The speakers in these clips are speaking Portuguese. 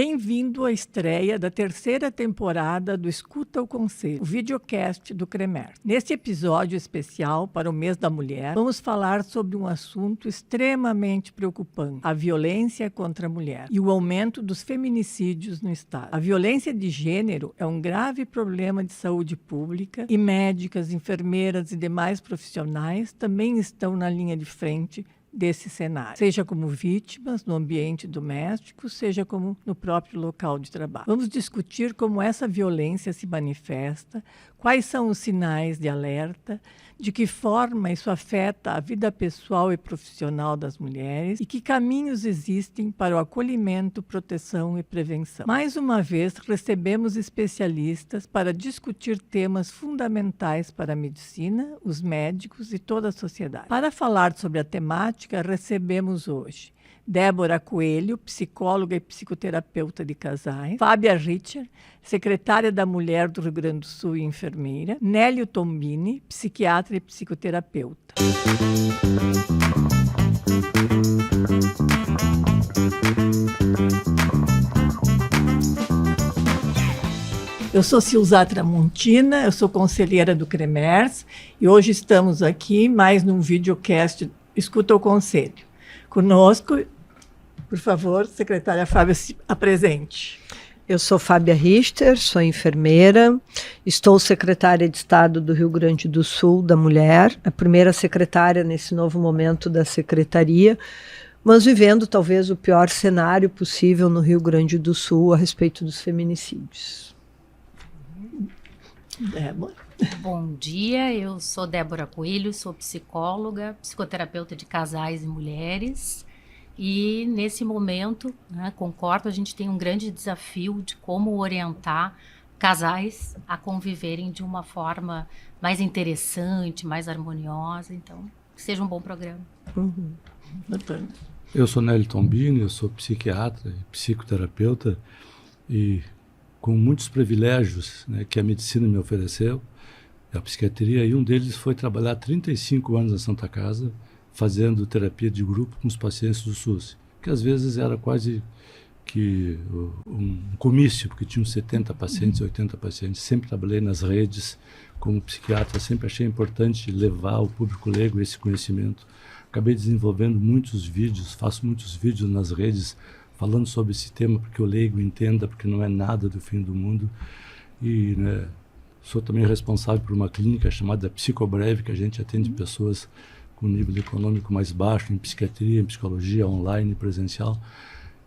Bem-vindo à estreia da terceira temporada do Escuta o Conselho, o videocast do CREMER. Neste episódio especial para o Mês da Mulher, vamos falar sobre um assunto extremamente preocupante: a violência contra a mulher e o aumento dos feminicídios no Estado. A violência de gênero é um grave problema de saúde pública e médicas, enfermeiras e demais profissionais também estão na linha de frente desse cenário, seja como vítimas no ambiente doméstico, seja como no próprio local de trabalho. Vamos discutir como essa violência se manifesta, quais são os sinais de alerta, de que forma isso afeta a vida pessoal e profissional das mulheres e que caminhos existem para o acolhimento, proteção e prevenção. Mais uma vez, recebemos especialistas para discutir temas fundamentais para a medicina, os médicos e toda a sociedade. Para falar sobre a temática, recebemos hoje Débora Coelho, psicóloga e psicoterapeuta de casais; Fábia Richter, secretária da Mulher do Rio Grande do Sul e enfermeira; Nélio Tombini, psiquiatra e psicoterapeuta. Eu sou Silza Tramontina, eu sou conselheira do CREMERS e hoje estamos aqui mais num videocast Escuta o Conselho. Conosco, por favor, secretária Fábia, se apresente. Eu sou Fábia Richter, sou enfermeira, estou secretária de Estado do Rio Grande do Sul da Mulher, a primeira secretária nesse novo momento da secretaria, mas vivendo talvez o pior cenário possível no Rio Grande do Sul a respeito dos feminicídios. Débora. Bom dia, eu sou Débora Coelho, sou psicóloga, psicoterapeuta de casais e mulheres. E nesse momento, concordo, a gente tem um grande desafio de como orientar casais a conviverem de uma forma mais interessante, mais harmoniosa. Então, que seja um bom programa. Eu sou Nélio Tombini, eu sou psiquiatra e psicoterapeuta e com muitos privilégios, que a medicina me ofereceu, a psiquiatria, e um deles foi trabalhar 35 anos na Santa Casa, fazendo terapia de grupo com os pacientes do SUS, que às vezes era quase que um comício, porque tinham 70 pacientes, 80 pacientes. Sempre trabalhei nas redes como psiquiatra, sempre achei importante levar ao público leigo esse conhecimento. Acabei desenvolvendo muitos vídeos, faço muitos vídeos nas redes falando sobre esse tema, porque o leigo entenda, porque não é nada do fim do mundo. E sou também responsável por uma clínica chamada Psicobreve, que a gente atende pessoas com nível econômico mais baixo, em psiquiatria, em psicologia, online, presencial.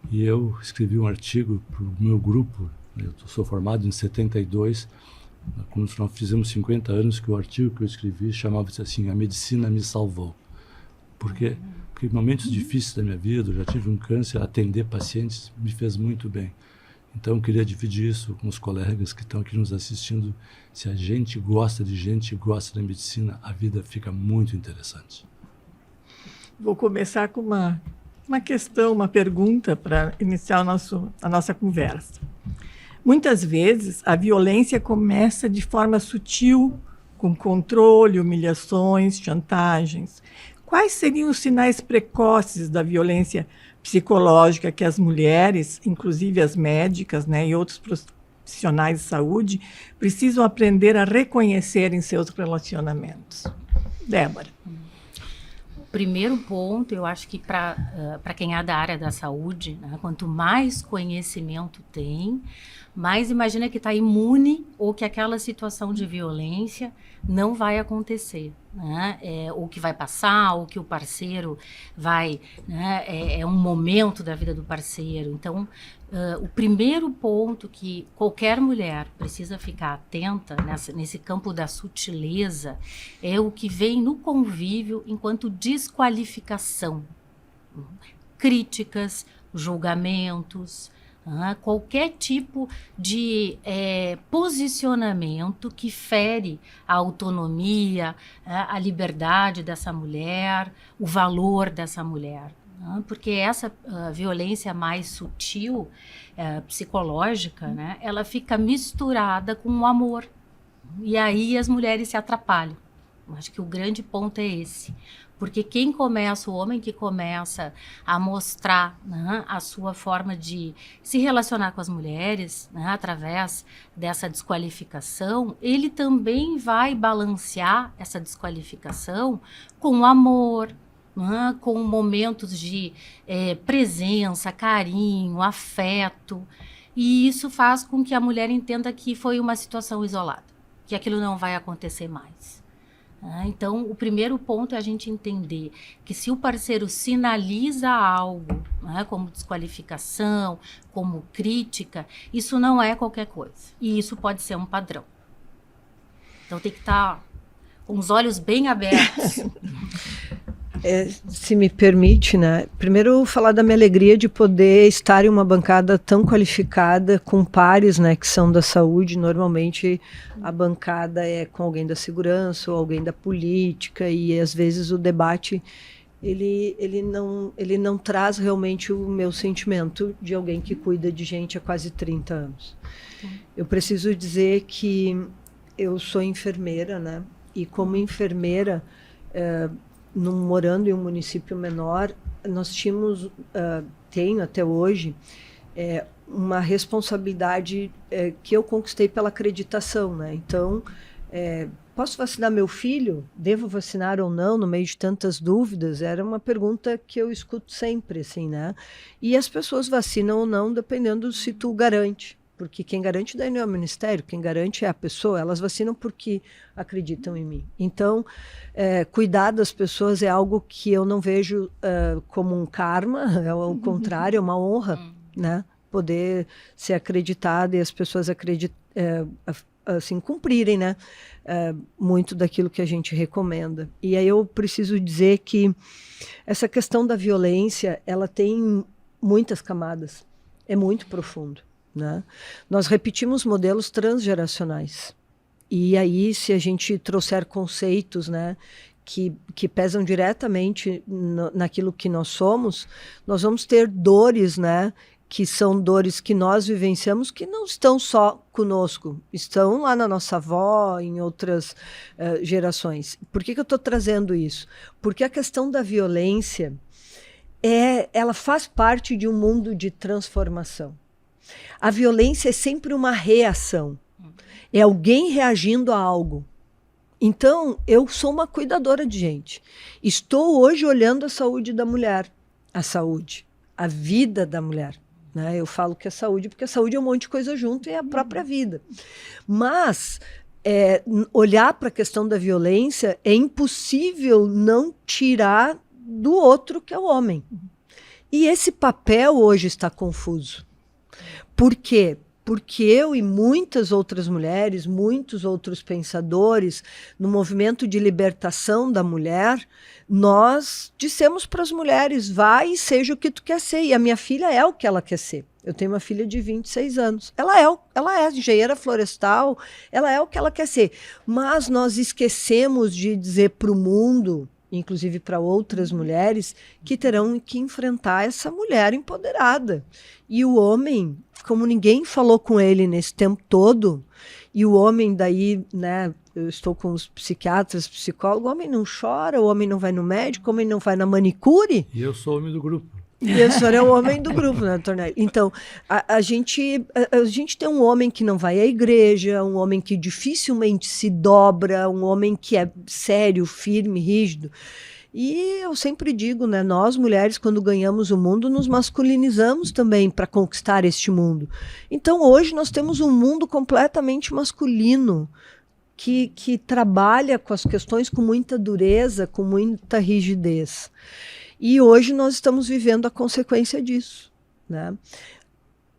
E eu escrevi um artigo para o meu grupo, eu sou formado em 72, quando nós fizemos 50 anos, que o artigo que eu escrevi chamava-se assim: A Medicina Me Salvou. Por quê? Porque em momentos difíceis da minha vida, eu já tive um câncer, atender pacientes me fez muito bem. Então eu queria dividir isso com os colegas que estão aqui nos assistindo. Se a gente gosta de gente, gosta da medicina, a vida fica muito interessante. Vou começar com uma questão, uma pergunta para iniciar a nossa conversa. Muitas vezes a violência começa de forma sutil, com controle, humilhações, chantagens. Quais seriam os sinais precoces da violência psicológica que as mulheres, inclusive as médicas, e outros profissionais de saúde, precisam aprender a reconhecer em seus relacionamentos? Débora. O primeiro ponto, eu acho que para quem é da área da saúde, quanto mais conhecimento tem, mais imagina que está imune ou que aquela situação de violência não vai acontecer. Ou que vai passar, ou que o parceiro vai... é um momento da vida do parceiro. Então, o primeiro ponto que qualquer mulher precisa ficar atenta nesse campo da sutileza é o que vem no convívio enquanto desqualificação. Críticas, julgamentos... qualquer tipo de posicionamento que fere a autonomia, a liberdade dessa mulher, o valor dessa mulher. Porque essa violência mais sutil, psicológica, ela fica misturada com o amor. E aí as mulheres se atrapalham. Acho que o grande ponto é esse. Porque o homem que começa a mostrar, né, a sua forma de se relacionar com as mulheres, né, através dessa desqualificação, ele também vai balancear essa desqualificação com o amor, né, com momentos de presença, carinho, afeto. E isso faz com que a mulher entenda que foi uma situação isolada, que aquilo não vai acontecer mais. Então, o primeiro ponto é a gente entender que se o parceiro sinaliza algo, né, como desqualificação, como crítica, isso não é qualquer coisa. E isso pode ser um padrão. Então, tem que estar com os olhos bem abertos. Se me permite, né? Primeiro falar da minha alegria de poder estar em uma bancada tão qualificada com pares, né, que são da saúde. Normalmente a bancada é com alguém da segurança ou alguém da política, e às vezes o debate ele não traz realmente o meu sentimento de alguém que cuida de gente há quase 30 anos. Eu preciso dizer que eu sou enfermeira, né? E como enfermeira, morando em um município menor, nós tínhamos, tenho até hoje, uma responsabilidade que eu conquistei pela acreditação, né? Então, posso vacinar meu filho? Devo vacinar ou não? No meio de tantas dúvidas, era uma pergunta que eu escuto sempre, assim, né? E as pessoas vacinam ou não, dependendo se tu garante. Porque quem garante daí não é o ministério, quem garante é a pessoa. Elas vacinam porque acreditam em mim. Então, cuidar das pessoas é algo que eu não vejo como um karma, é ao contrário, é uma honra, né? Poder ser acreditada e as pessoas assim, cumprirem, né? Muito daquilo que a gente recomenda. E aí eu preciso dizer que essa questão da violência, ela tem muitas camadas, é muito profundo. Né? Nós repetimos modelos transgeracionais. E aí, se a gente trouxer conceitos, né, que pesam diretamente naquilo que nós somos, nós vamos ter dores, né, que são dores que nós vivenciamos, que não estão só conosco, estão lá na nossa avó, em outras gerações. Por que eu estou trazendo isso? Porque a questão da violência, ela faz parte de um mundo de transformação. A violência é sempre uma reação. É alguém reagindo a algo. Então, eu sou uma cuidadora de gente. Estou hoje olhando a saúde da mulher. A vida da mulher. Né? Eu falo que é saúde, porque a saúde é um monte de coisa junto e é a própria vida. Mas, olhar para a questão da violência é impossível não tirar do outro, que é o homem. E esse papel hoje está confuso. Por quê? Porque eu e muitas outras mulheres, muitos outros pensadores, no movimento de libertação da mulher, nós dissemos para as mulheres, vai e seja o que tu quer ser. E a minha filha é o que ela quer ser. Eu tenho uma filha de 26 anos. Ela é engenheira florestal, ela é o que ela quer ser. Mas nós esquecemos de dizer para o mundo, inclusive para outras mulheres, que terão que enfrentar essa mulher empoderada. E o homem, como ninguém falou com ele nesse tempo todo, e o homem daí, né, eu estou com os psiquiatras, psicólogos, o homem não chora, o homem não vai no médico, o homem não vai na manicure. E eu sou o homem do grupo. E o senhor é o homem do grupo, né, Tornelli? Então, a gente tem um homem que não vai à igreja, um homem que dificilmente se dobra, um homem que é sério, firme, rígido. E eu sempre digo, né, nós mulheres, quando ganhamos o mundo, nos masculinizamos também para conquistar este mundo. Então, hoje nós temos um mundo completamente masculino, que trabalha com as questões com muita dureza, com muita rigidez. E hoje nós estamos vivendo a consequência disso, né?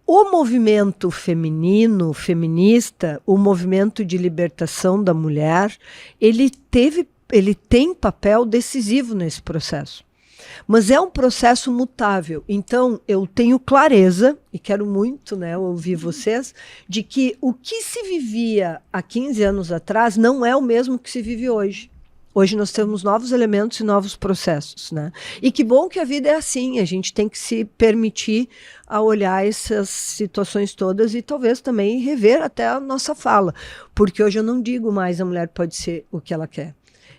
O movimento feminino, feminista, o movimento de libertação da mulher, ele tem papel decisivo nesse processo. Mas é um processo mutável. Então, eu tenho clareza, e quero muito, né, ouvir vocês, de que o que se vivia há 15 anos atrás não é o mesmo que se vive hoje. Hoje nós temos novos elementos e novos processos, né? E que bom que a vida é assim, a gente tem que se permitir a olhar essas situações todas e talvez também rever até a nossa fala. Porque hoje eu não digo mais a mulher pode ser o que ela quer.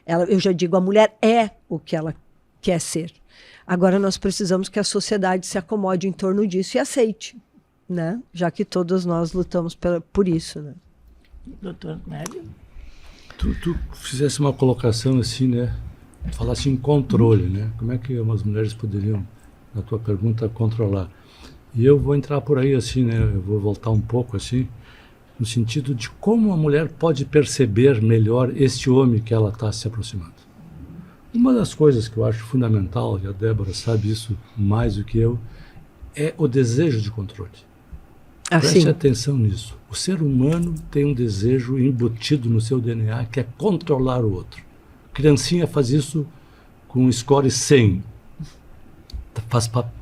Eu já digo, a mulher é o que ela quer ser. Agora nós precisamos que a sociedade se acomode em torno disso e aceite, né? Já que todos nós lutamos por isso, né? Doutor Nélio? Tu fizesse uma colocação assim, né? Falasse em controle, né? Como é que as mulheres poderiam, na tua pergunta, controlar? E eu vou entrar por aí assim, né? Eu vou voltar um pouco assim, no sentido de como a mulher pode perceber melhor este homem que ela está se aproximando. Uma das coisas que eu acho fundamental, e a Débora sabe isso mais do que eu, é o desejo de controle. Preste atenção nisso. O ser humano tem um desejo embutido no seu DNA que é controlar o outro. A criancinha faz isso com score 100.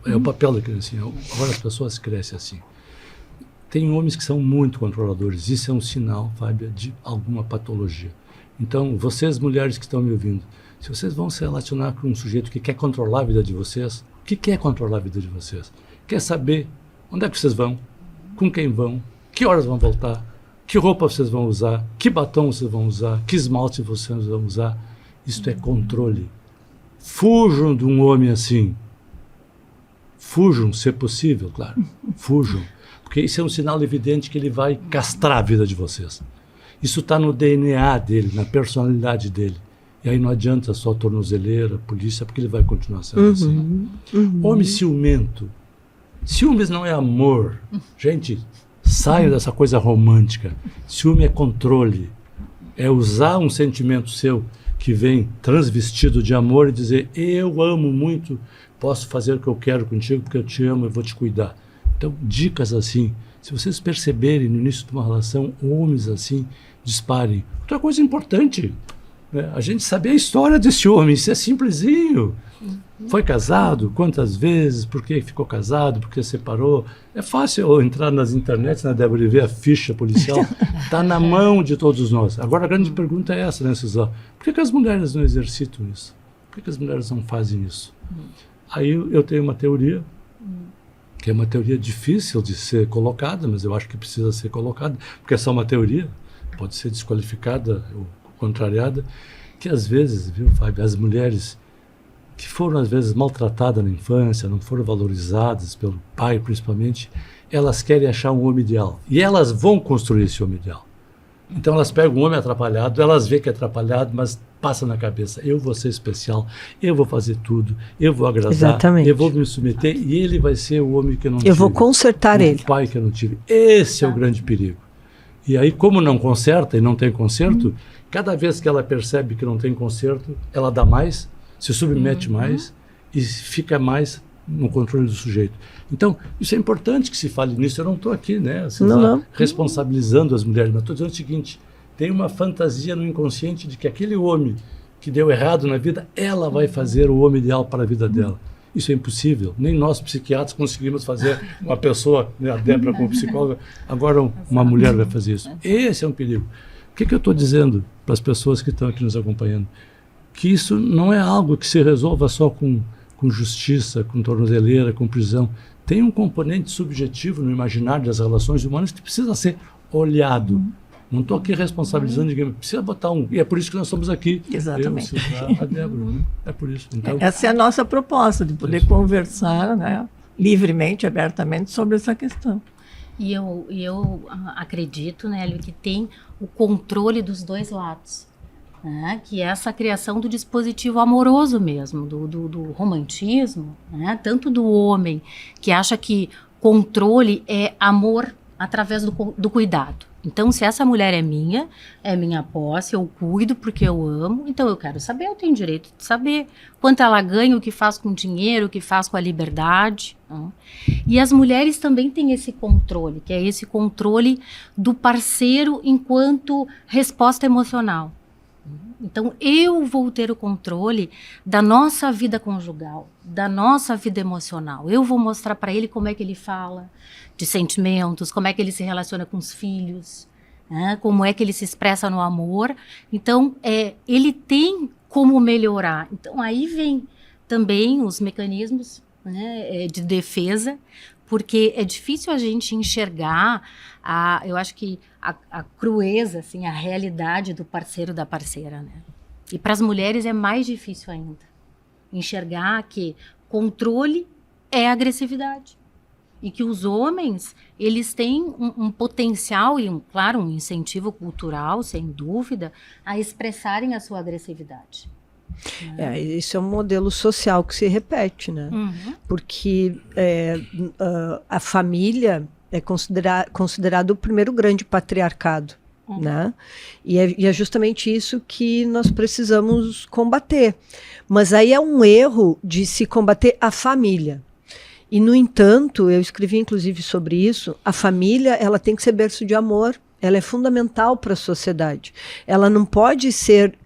É o papel da criancinha. Agora as pessoas crescem assim. Tem homens que são muito controladores. Isso é um sinal, Fábia, de alguma patologia. Então, vocês mulheres que estão me ouvindo, se vocês vão se relacionar com um sujeito que quer controlar a vida de vocês, o que quer controlar a vida de vocês? Quer saber onde é que vocês vão, com quem vão, que horas vão voltar, que roupa vocês vão usar, que batom vocês vão usar, que esmalte vocês vão usar. Isto é controle. Fujam de um homem assim. Fujam, se possível, claro. Fujam. Porque isso é um sinal evidente que ele vai castrar a vida de vocês. Isso está no DNA dele, na personalidade dele. E aí não adianta só tornozeleira, polícia, porque ele vai continuar sendo assim. Homem ciumento. Ciúmes não é amor. Gente, saia dessa coisa romântica. Ciúme é controle. É usar um sentimento seu que vem transvestido de amor e dizer, eu amo muito, posso fazer o que eu quero contigo porque eu te amo e vou te cuidar. Então, dicas assim. Se vocês perceberem no início de uma relação, homens assim, disparem. Outra coisa importante, né? A gente saber a história desse homem, isso é simplesinho. Foi casado? Quantas vezes? Por que ficou casado? Por que separou? É fácil eu entrar nas internets, na Débora, e ver a ficha policial. Está na mão de todos nós. Agora a grande pergunta é essa, né, Suzana? Por que as mulheres não exercitam isso? Por que as mulheres não fazem isso? Aí eu tenho uma teoria, que é uma teoria difícil de ser colocada, mas eu acho que precisa ser colocada, porque é só uma teoria, pode ser desqualificada ou contrariada, que às vezes, viu, Fábio, as mulheres que foram às vezes maltratadas na infância, não foram valorizadas pelo pai principalmente, elas querem achar um homem ideal. E elas vão construir esse homem ideal. Então elas pegam um homem atrapalhado, elas veem que é atrapalhado, mas passa na cabeça, eu vou ser especial, eu vou fazer tudo, eu vou agradar, exatamente, eu vou me submeter e ele vai ser o homem que eu não tive. Eu vou consertar ele. O pai que eu não tive. Esse é o grande perigo. E aí, como não conserta e não tem conserto, cada vez que ela percebe que não tem conserto, ela dá mais, se submete mais e fica mais no controle do sujeito. Então, isso é importante que se fale nisso. Eu não estou aqui, né, responsabilizando as mulheres, mas estou dizendo o seguinte, tem uma fantasia no inconsciente de que aquele homem que deu errado na vida, ela vai fazer o homem ideal para a vida dela. Isso é impossível. Nem nós, psiquiatras, conseguimos fazer uma pessoa, né, a Débora como psicóloga, agora uma mulher vai fazer isso. Esse é um perigo. O que eu estou dizendo para as pessoas que estão aqui nos acompanhando? Que isso não é algo que se resolva só com justiça, com tornozeleira, com prisão. Tem um componente subjetivo no imaginário das relações humanas que precisa ser olhado. Não estou aqui responsabilizando ninguém, precisa botar um. E é por isso que nós estamos aqui. Exatamente. A Débora, né? É por isso. Então, essa é a nossa proposta, de poder conversar, né, livremente, abertamente sobre essa questão. E eu acredito, né, Hélio, que tem o controle dos dois lados. Né, que é essa criação do dispositivo amoroso mesmo, do romantismo, né, tanto do homem que acha que controle é amor através do cuidado. Então, se essa mulher é minha posse, eu cuido porque eu amo, então eu quero saber, eu tenho direito de saber quanto ela ganha, o que faz com o dinheiro, o que faz com a liberdade. Né? E as mulheres também têm esse controle, que é esse controle do parceiro enquanto resposta emocional. Então, eu vou ter o controle da nossa vida conjugal, da nossa vida emocional. Eu vou mostrar para ele como é que ele fala de sentimentos, como é que ele se relaciona com os filhos, né? Como é que ele se expressa no amor. Então, ele tem como melhorar. Então, aí vem também os mecanismos, né, de defesa, porque é difícil a gente enxergar, eu acho que a crueza, assim, a realidade do parceiro da parceira, né? E para as mulheres é mais difícil ainda enxergar que controle é agressividade. E que os homens, eles têm um potencial e, claro, um incentivo cultural, sem dúvida, a expressarem a sua agressividade. Isso é um modelo social que se repete, né? Porque a família é considerado o primeiro grande patriarcado, né? E é justamente isso que nós precisamos combater. Mas aí é um erro de se combater a família. E, no entanto, eu escrevi inclusive sobre isso, a família ela tem que ser berço de amor, ela é fundamental para a sociedade. Ela não pode ser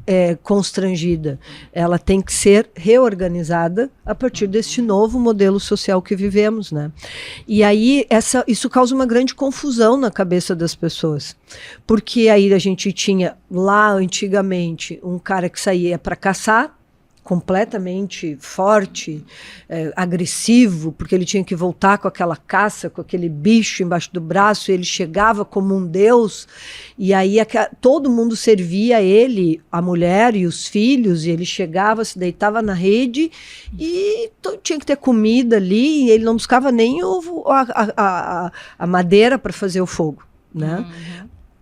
constrangida, ela tem que ser reorganizada a partir deste novo modelo social que vivemos, né? E aí isso causa uma grande confusão na cabeça das pessoas, porque aí a gente tinha lá antigamente um cara que saía para caçar, completamente forte, agressivo, porque ele tinha que voltar com aquela caça, com aquele bicho embaixo do braço, e ele chegava como um deus, e aí todo mundo servia ele, a mulher e os filhos, e ele chegava, se deitava na rede, e tinha que ter comida ali, e ele não buscava nem a madeira para fazer o fogo, né?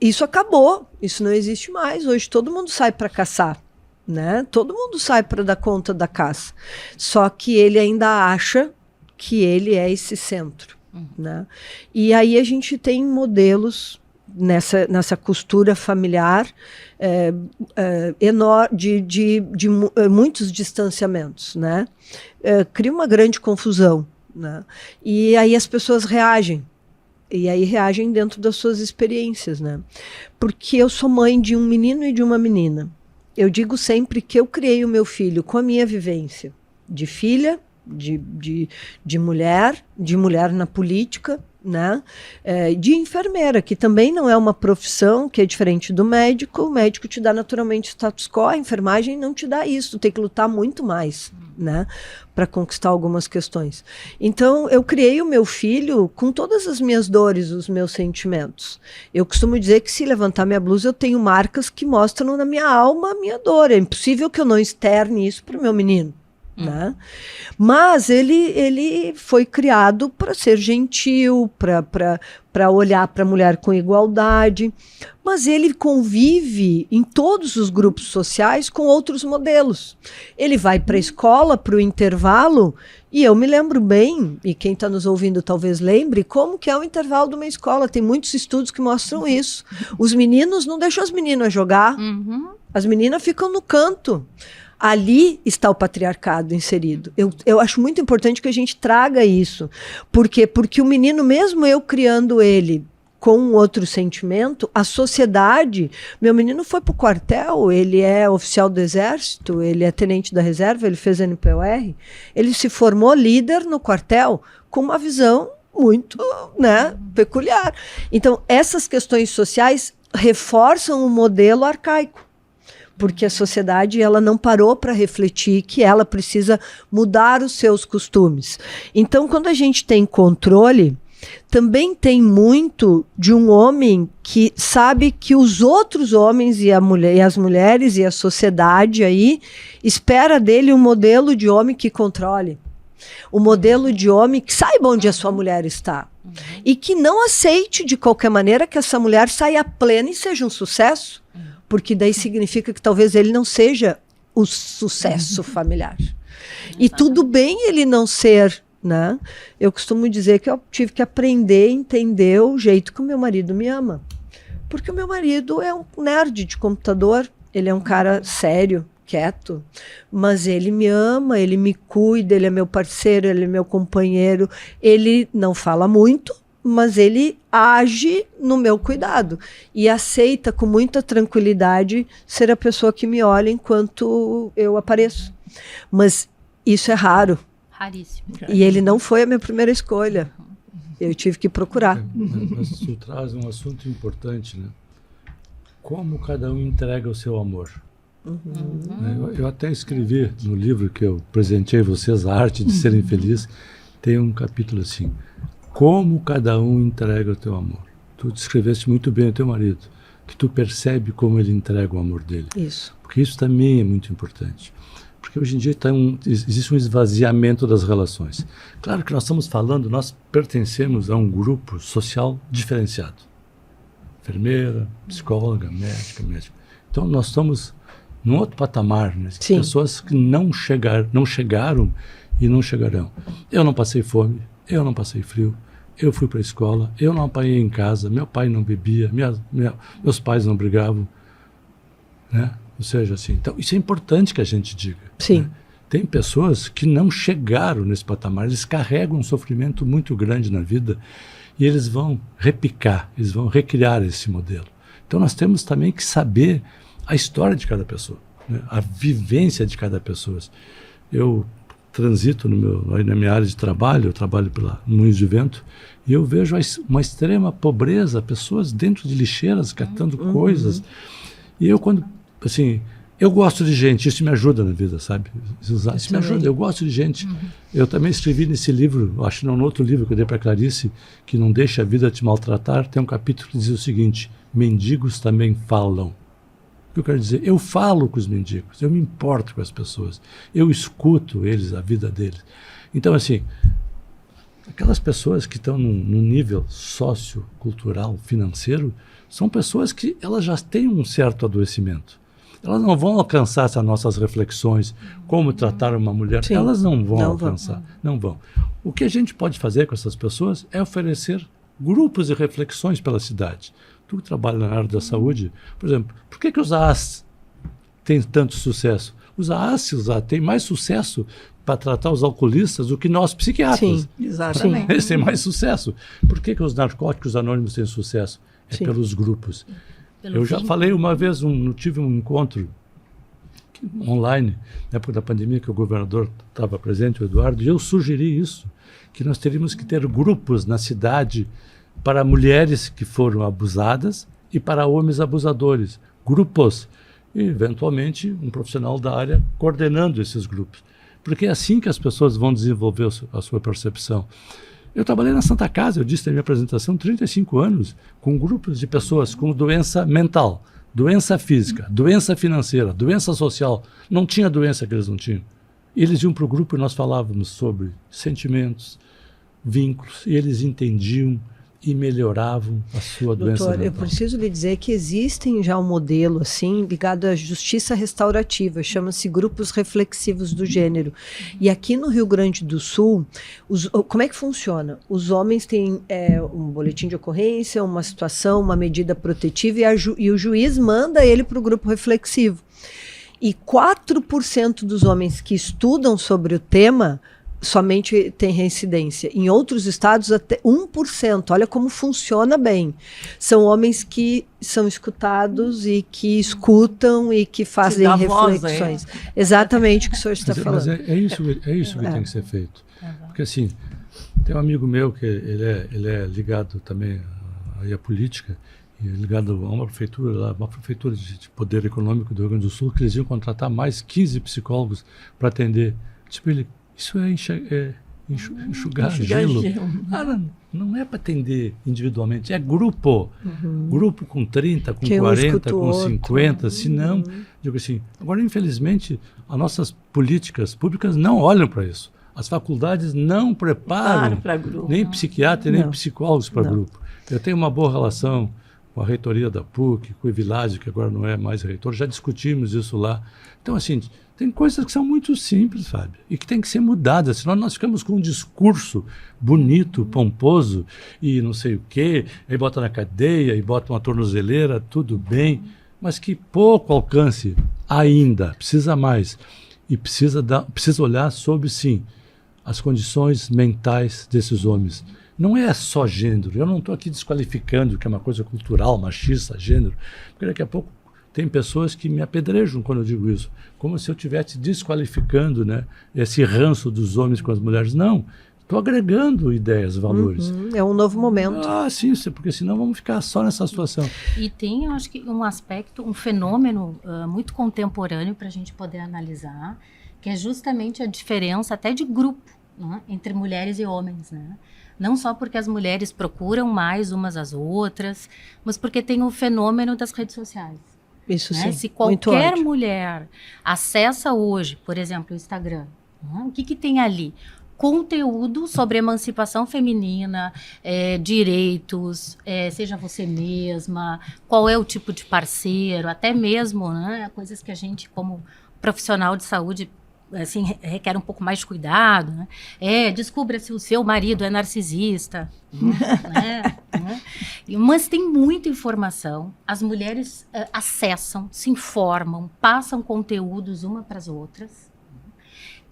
Isso acabou, isso não existe mais, hoje todo mundo sai para caçar, né? Todo mundo sai para dar conta da caça, só que ele ainda acha que ele é esse centro, né? E aí a gente tem modelos nessa costura familiar de muitos distanciamentos, né? Cria uma grande confusão, né? E aí as pessoas reagem. E aí reagem dentro das suas experiências, né? Porque eu sou mãe de um menino e de uma menina. Eu digo sempre que eu criei o meu filho com a minha vivência de filha, de mulher na política, né? De enfermeira, que também não é uma profissão, que é diferente do médico. O médico te dá naturalmente status quo, a enfermagem não te dá isso, tem que lutar muito mais, né, para conquistar algumas questões. Então eu criei o meu filho com todas as minhas dores, os meus sentimentos. Eu costumo dizer que se levantar minha blusa eu tenho marcas que mostram na minha alma a minha dor. É impossível que eu não externe isso para o meu menino, né? Mas ele foi criado para ser gentil, para olhar para a mulher com igualdade, mas ele convive em todos os grupos sociais com outros modelos. Ele vai para a escola, para o intervalo, e eu me lembro bem, e quem está nos ouvindo talvez lembre, como que é o intervalo de uma escola. Tem muitos estudos que mostram isso. Os meninos não deixam as meninas jogar, as meninas ficam no canto. Ali está o patriarcado inserido. Eu acho muito importante que a gente traga isso. Por quê? Porque o menino, mesmo eu criando ele com um outro sentimento, a sociedade... Meu menino foi para o quartel, ele é oficial do Exército, ele é tenente da reserva, ele fez NPOR, ele se formou líder no quartel com uma visão muito, né, peculiar. Então, essas questões sociais reforçam o modelo arcaico, porque a sociedade ela não parou para refletir que ela precisa mudar os seus costumes. Então, quando a gente tem controle, também tem muito de um homem que sabe que os outros homens e as mulheres e a sociedade aí espera dele um modelo de homem que controle, um modelo de homem que saiba onde a sua mulher está e que não aceite de qualquer maneira que essa mulher saia plena e seja um sucesso. Porque daí significa que talvez ele não seja o sucesso familiar. E tudo bem ele não ser, né? Eu costumo dizer que eu tive que aprender a entender o jeito que o meu marido me ama. Porque o meu marido é um nerd de computador, ele é um cara sério, quieto, mas ele me ama, ele me cuida, ele é meu parceiro, ele é meu companheiro, ele não fala muito, mas ele age no meu cuidado e aceita com muita tranquilidade ser a pessoa que me olha enquanto eu apareço. Mas isso é raro. Raríssimo. E ele não foi a minha primeira escolha. Eu tive que procurar. Mas tu traz um assunto importante, né? Como cada um entrega o seu amor. Eu até escrevi no livro que eu presenteei vocês, A Arte de Ser Infeliz, tem um capítulo assim: como cada um entrega o teu amor. Tu descreveste muito bem o teu marido. que tu percebe como ele entrega o amor dele. Isso. Porque isso também é muito importante. Porque hoje em dia existe um esvaziamento das relações. Claro que nós estamos falando, nós pertencemos a um grupo social diferenciado. Enfermeira, psicóloga, médico. Então nós estamos num outro patamar, né? Pessoas que não chegaram e não chegarão. Eu não passei fome, eu não passei frio, eu fui para a escola, eu não apanhei em casa, meu pai não bebia, meus pais não brigavam, né? Ou seja, assim, então isso é importante que a gente diga. Sim. Né? Tem pessoas que não chegaram nesse patamar, eles carregam um sofrimento muito grande na vida e eles vão repicar, eles vão recriar esse modelo. Então nós temos também que saber a história de cada pessoa, né? A vivência de cada pessoa. Eu transito na minha área de trabalho, eu trabalho pela Moinhos de Vento, e eu vejo uma extrema pobreza, pessoas dentro de lixeiras catando coisas. E eu eu gosto de gente, isso me ajuda na vida, sabe? Isso me ajuda, eu gosto de gente. Eu também escrevi nesse livro, acho que no outro livro que eu dei para Clarice, que não deixa a vida te maltratar, tem um capítulo que diz o seguinte: mendigos também falam. O que eu quero dizer? Eu falo com os mendigos, eu me importo com as pessoas, eu escuto eles, a vida deles. Então, assim, aquelas pessoas que estão num nível sociocultural, financeiro, são pessoas que elas já têm um certo adoecimento. Elas não vão alcançar essas nossas reflexões, como tratar uma mulher, Sim, elas não vão alcançar, não vão. O que a gente pode fazer com essas pessoas é oferecer grupos de reflexões pela cidade. Tu que trabalha na área da saúde, por exemplo, por que os AAS têm tanto sucesso? Os AAS têm mais sucesso para tratar os alcoolistas do que nós psiquiatras. Sim, exatamente. Eles têm mais sucesso. Por que os narcóticos anônimos têm sucesso? É pelos grupos. Eu já falei uma vez, tive um encontro online, na época da pandemia, que o governador estava presente, o Eduardo, e eu sugeri isso, que nós teríamos que ter grupos na cidade para mulheres que foram abusadas e para homens abusadores. Grupos. E, eventualmente, um profissional da área coordenando esses grupos. Porque é assim que as pessoas vão desenvolver a sua percepção. Eu trabalhei na Santa Casa, eu disse na minha apresentação, 35 anos, com grupos de pessoas com doença mental, doença física, doença financeira, doença social. Não tinha doença que eles não tinham. E eles iam para o grupo e nós falávamos sobre sentimentos, vínculos, e eles entendiam e melhoravam a sua doença mental. Eu preciso lhe dizer que existem já um modelo assim ligado à justiça restaurativa, chama-se grupos reflexivos do gênero. E aqui no Rio Grande do Sul, como é que funciona? Os homens têm um boletim de ocorrência, uma situação, uma medida protetiva e o juiz manda ele para o grupo reflexivo. E 4% dos homens que estudam sobre o tema somente tem reincidência. Em outros estados, até 1%. Olha como funciona bem. São homens que são escutados e que escutam e que fazem reflexões. Exatamente o que o senhor está falando. Mas é isso que tem que ser feito. Porque assim, tem um amigo meu que ele é ligado também à política, e ligado a uma prefeitura de poder econômico do Rio Grande do Sul, que eles iam contratar mais 15 psicólogos para atender. Tipo, isso é enxugar gelo. Não é para atender individualmente, é grupo. Grupo com 30, com 40, com 50, senão, digo assim, agora infelizmente as nossas políticas públicas não olham para isso. As faculdades não preparam nem psiquiatra, nem psicólogos para grupo. Eu tenho uma boa relação com a reitoria da PUC, com o Evilásio, que agora não é mais reitor, já discutimos isso lá. Então, assim, tem coisas que são muito simples, sabe? E que tem que ser mudadas, senão nós ficamos com um discurso bonito, pomposo, e não sei o quê, aí bota na cadeia, e bota uma tornozeleira, tudo bem, mas que pouco alcance ainda, precisa mais. E precisa olhar sobre, sim, as condições mentais desses homens. Não é só gênero, eu não estou aqui desqualificando que é uma coisa cultural, machista, gênero, porque daqui a pouco tem pessoas que me apedrejam quando eu digo isso, como se eu estivesse desqualificando, né, esse ranço dos homens com as mulheres. Não, estou agregando ideias, valores. É um novo momento. Sim, porque senão vamos ficar só nessa situação. E tem, eu acho que um aspecto, um fenômeno muito contemporâneo para a gente poder analisar, que é justamente a diferença até de grupo, né, entre mulheres e homens, né? Não só porque as mulheres procuram mais umas às outras, mas porque tem o fenômeno das redes sociais. Isso Né? sim. Se Muito qualquer ódio. mulher acessa hoje, por exemplo, o Instagram, o que tem ali? Conteúdo sobre emancipação feminina, direitos, seja você mesma, qual é o tipo de parceiro, até mesmo, né, coisas que a gente, como profissional de saúde, assim, requer um pouco mais de cuidado, né? Descubra se o seu marido é narcisista, né? Mas tem muita informação, as mulheres acessam, se informam, passam conteúdos uma para as outras.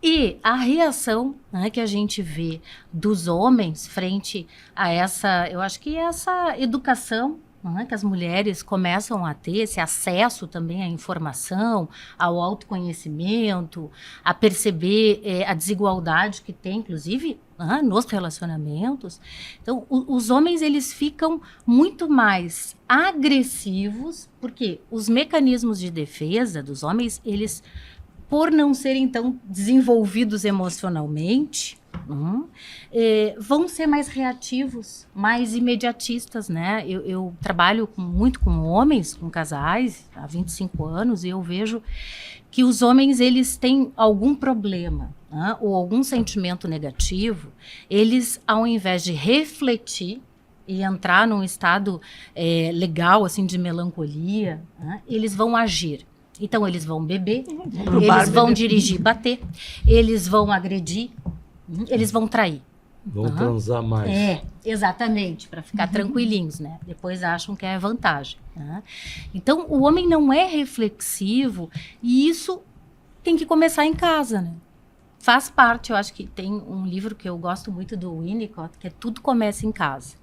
E a reação, né, que a gente vê dos homens frente a essa, eu acho que essa educação, né, que as mulheres começam a ter, esse acesso também à informação, ao autoconhecimento, a perceber a desigualdade que tem, inclusive, nos relacionamentos. Então, os homens, eles ficam muito mais agressivos, porque os mecanismos de defesa dos homens, eles, por não serem tão desenvolvidos emocionalmente, vão ser mais reativos, mais imediatistas, né? Eu trabalho muito com homens, com casais, há 25 anos, e eu vejo que os homens, eles têm algum problema, né? Ou algum sentimento negativo, eles, ao invés de refletir e entrar num estado legal, assim, de melancolia, né? Eles vão agir. Então, eles vão beber, eles vão dirigir, bater, eles vão agredir, eles vão trair. Vão transar mais. Exatamente, para ficar tranquilinhos, né? Depois acham que é vantagem. Né? Então, o homem não é reflexivo e isso tem que começar em casa, né? Faz parte, eu acho que tem um livro que eu gosto muito do Winnicott, que é Tudo Começa em Casa.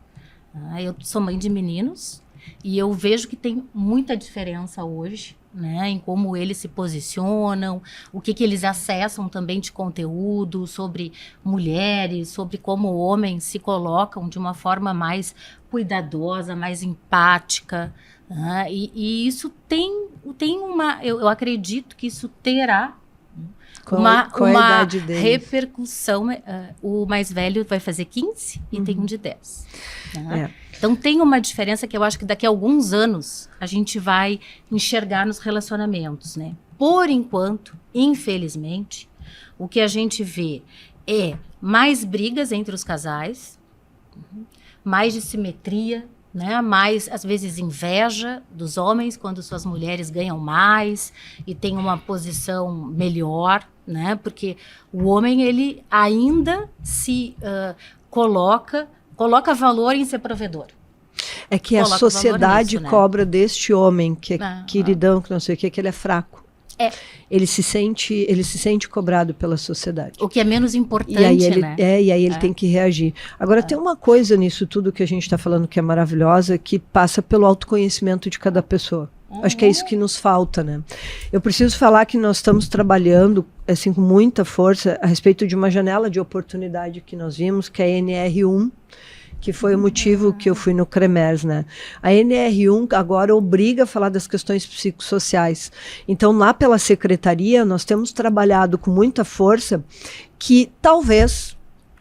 Eu sou mãe de meninos e eu vejo que tem muita diferença hoje, né, em como eles se posicionam, o que eles acessam também de conteúdo sobre mulheres, sobre como homens se colocam de uma forma mais cuidadosa, mais empática, né, e isso tem uma, eu acredito que isso terá uma repercussão. O mais velho vai fazer 15 e tem um de 10. Né? Então tem uma diferença que eu acho que daqui a alguns anos a gente vai enxergar nos relacionamentos, né? Por enquanto, infelizmente, o que a gente vê é mais brigas entre os casais, mais dissimetria, né? Mais, às vezes, inveja dos homens quando suas mulheres ganham mais e têm uma posição melhor, né? Porque o homem, ele ainda se coloca valor em ser provedor. É que a sociedade cobra deste homem, que é queridão, que não sei o que ele é fraco. Ele se sente cobrado pela sociedade. O que é menos importante, né? E aí ele tem que reagir. Agora, tem uma coisa nisso tudo que a gente está falando que é maravilhosa, que passa pelo autoconhecimento de cada pessoa. Acho que é isso que nos falta, né? Eu preciso falar que nós estamos trabalhando, assim, com muita força a respeito de uma janela de oportunidade que nós vimos, que é a NR1, que foi o motivo que eu fui no CREMERS, né? A NR1 agora obriga a falar das questões psicossociais. Então, lá pela secretaria, nós temos trabalhado com muita força que talvez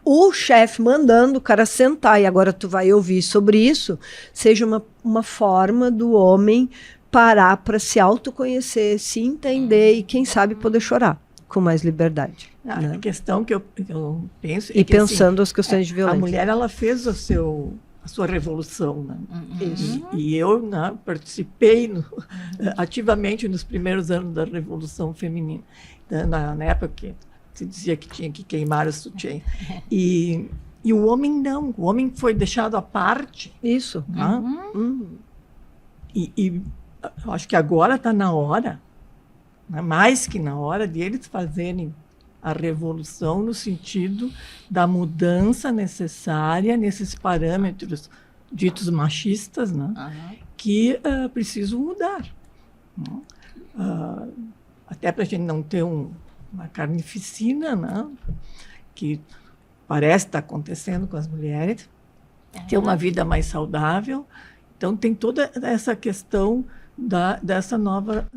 o chefe mandando o cara sentar, e agora tu vai ouvir sobre isso, seja uma forma do homem parar para se autoconhecer, se entender e, quem sabe, poder chorar com mais liberdade. Né? A questão que eu penso... E pensando as questões de violência. A mulher, ela fez a sua revolução. Né? E eu participei ativamente nos primeiros anos da Revolução Feminina. Na época que se dizia que tinha que queimar o sutiã. E o homem não. O homem foi deixado à parte. Isso. Né? E eu acho que agora está na hora, né, mais que na hora, de eles fazerem a revolução no sentido da mudança necessária nesses parâmetros ditos machistas, né, que precisam mudar. Né? Até para a gente não ter uma carnificina, né, que parece estar acontecendo com as mulheres, ter uma vida mais saudável. Então, tem toda essa questão dessa nova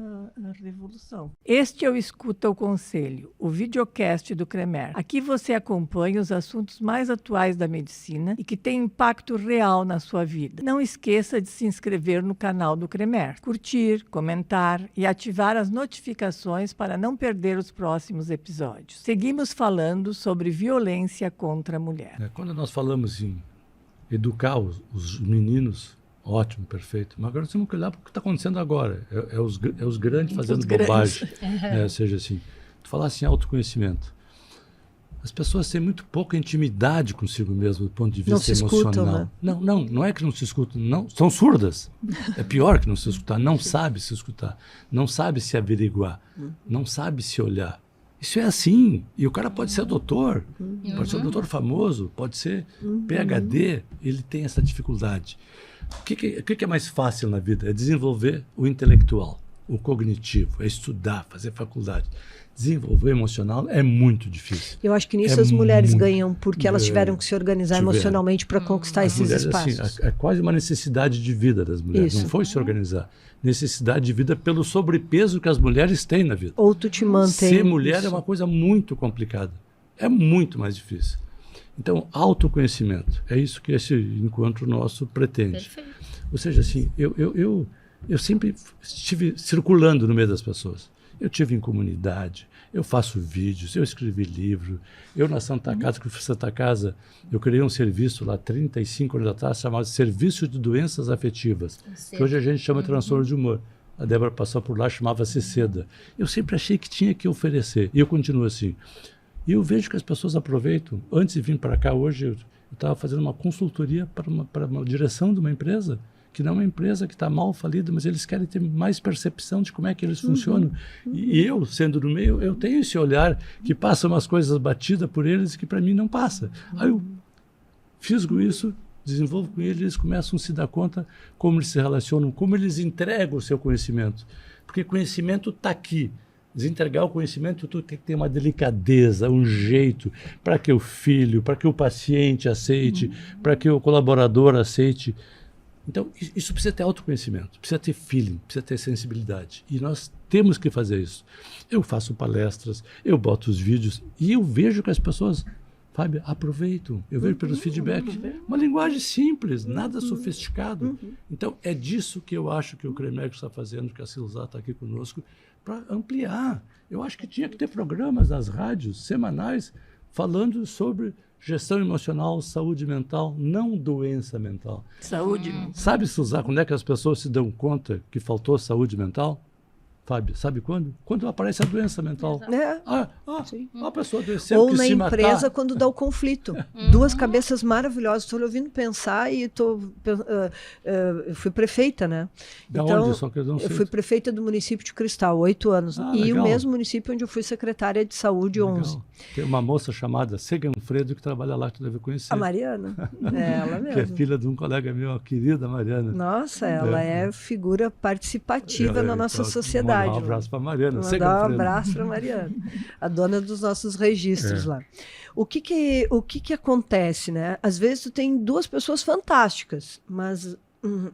revolução. Este é o Escuta o Conselho, o videocast do CREMER. Aqui você acompanha os assuntos mais atuais da medicina e que têm impacto real na sua vida. Não esqueça de se inscrever no canal do CREMER, curtir, comentar e ativar as notificações para não perder os próximos episódios. Seguimos falando sobre violência contra a mulher. Quando nós falamos em educar os meninos, ótimo, perfeito. Mas agora nós temos que olhar para o que está acontecendo agora. É os grandes fazendo bobagem. Seja assim, tu falasse em autoconhecimento. As pessoas têm muito pouca intimidade consigo mesmo do ponto de vista não se emocional. Escutam, né? Não é que não se escutam, não, são surdas. É pior que não se escutar, não sabe se escutar, não sabe se averiguar, não sabe se olhar. Isso é assim. E o cara pode ser doutor, pode ser um doutor famoso, pode ser PhD, ele tem essa dificuldade. O que é mais fácil na vida? É desenvolver o intelectual, o cognitivo, é estudar, fazer faculdade. Desenvolver o emocional é muito difícil. Eu acho que nisso as mulheres ganham, porque elas tiveram que se organizar emocionalmente para conquistar esses mulheres, espaços. Assim, é quase uma necessidade de vida das mulheres. Isso. Não foi se organizar. Necessidade de vida pelo sobrepeso que as mulheres têm na vida. Ou tu te mantém. Ser mulher é uma coisa muito complicada. É muito mais difícil. Então, autoconhecimento. É isso que esse encontro nosso pretende. Perfeito. Ou seja, assim, eu sempre estive circulando no meio das pessoas. Eu tive em comunidade, eu faço vídeos, eu escrevi livro. Eu na Santa Casa, que eu fui Santa Casa, eu criei um serviço lá 35 anos atrás, chamado Serviço de Doenças Afetivas, que hoje a gente chama de transtorno de humor. A Débora passou por lá, chamava-se Seda. Eu sempre achei que tinha que oferecer, e eu continuo assim. E eu vejo que as pessoas aproveitam. Antes de vir para cá, hoje, eu estava fazendo uma consultoria para uma direção de uma empresa, que não é uma empresa que está mal falida, mas eles querem ter mais percepção de como é que eles funcionam. E eu, sendo do meio, eu tenho esse olhar que passa umas coisas batidas por eles que para mim não passa. Aí eu fisgo isso, desenvolvo com eles, eles começam a se dar conta como eles se relacionam, como eles entregam o seu conhecimento. Porque conhecimento está aqui. Desentergar o conhecimento, tu tem que ter uma delicadeza, um jeito para que o filho, para que o paciente aceite, para que o colaborador aceite. Então, isso precisa ter autoconhecimento, precisa ter feeling, precisa ter sensibilidade. E nós temos que fazer isso. Eu faço palestras, eu boto os vídeos e eu vejo que as pessoas, Fábio, aproveitam. Eu vejo pelos feedbacks. Uma linguagem simples, nada sofisticado. Então, é disso que eu acho que o CREMER está fazendo, que a Silza está aqui conosco, para ampliar. Eu acho que tinha que ter programas nas rádios semanais falando sobre gestão emocional, saúde mental, não doença mental. Saúde. Sabe, Suzá, quando é que as pessoas se dão conta que faltou saúde mental? Fábio, sabe quando? Quando aparece a doença mental. A pessoa adoeceu, Ou que na se empresa, matar. quando dá o conflito. Duas cabeças maravilhosas. Estou ouvindo pensar e eu fui prefeita, né? Da então, onde? Só que eu não sei. fui prefeita do município de Cristal, 8 anos. E legal. o mesmo município onde eu fui secretária de saúde, Legal. 11. Tem uma moça chamada Seganfredo que trabalha lá, que tu deve conhecer. A Mariana? É ela mesmo. Que é filha de um colega meu, a querida Mariana. Nossa, ela é figura participativa na nossa sociedade. Um abraço para Mariana. Mandar um abraço para Mariana, a dona dos nossos registros lá. O que acontece, né? Às vezes tu tem duas pessoas fantásticas, mas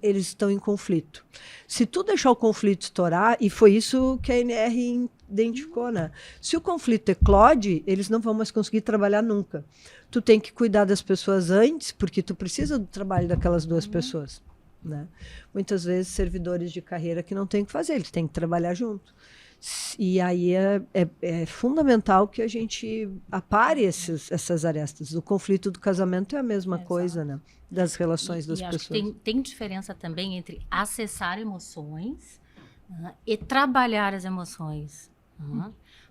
eles estão em conflito. Se tu deixar o conflito estourar, e foi isso que a NR identificou, né? Se o conflito eclode, eles não vão mais conseguir trabalhar nunca. Tu tem que cuidar das pessoas antes, porque tu precisa do trabalho daquelas duas pessoas. Né? Muitas vezes servidores de carreira que não têm o que fazer, eles têm que trabalhar junto. E aí é fundamental que a gente apare essas arestas. O conflito do casamento é a mesma coisa, né? Das relações das pessoas. Acho que tem diferença também entre acessar emoções e trabalhar as emoções.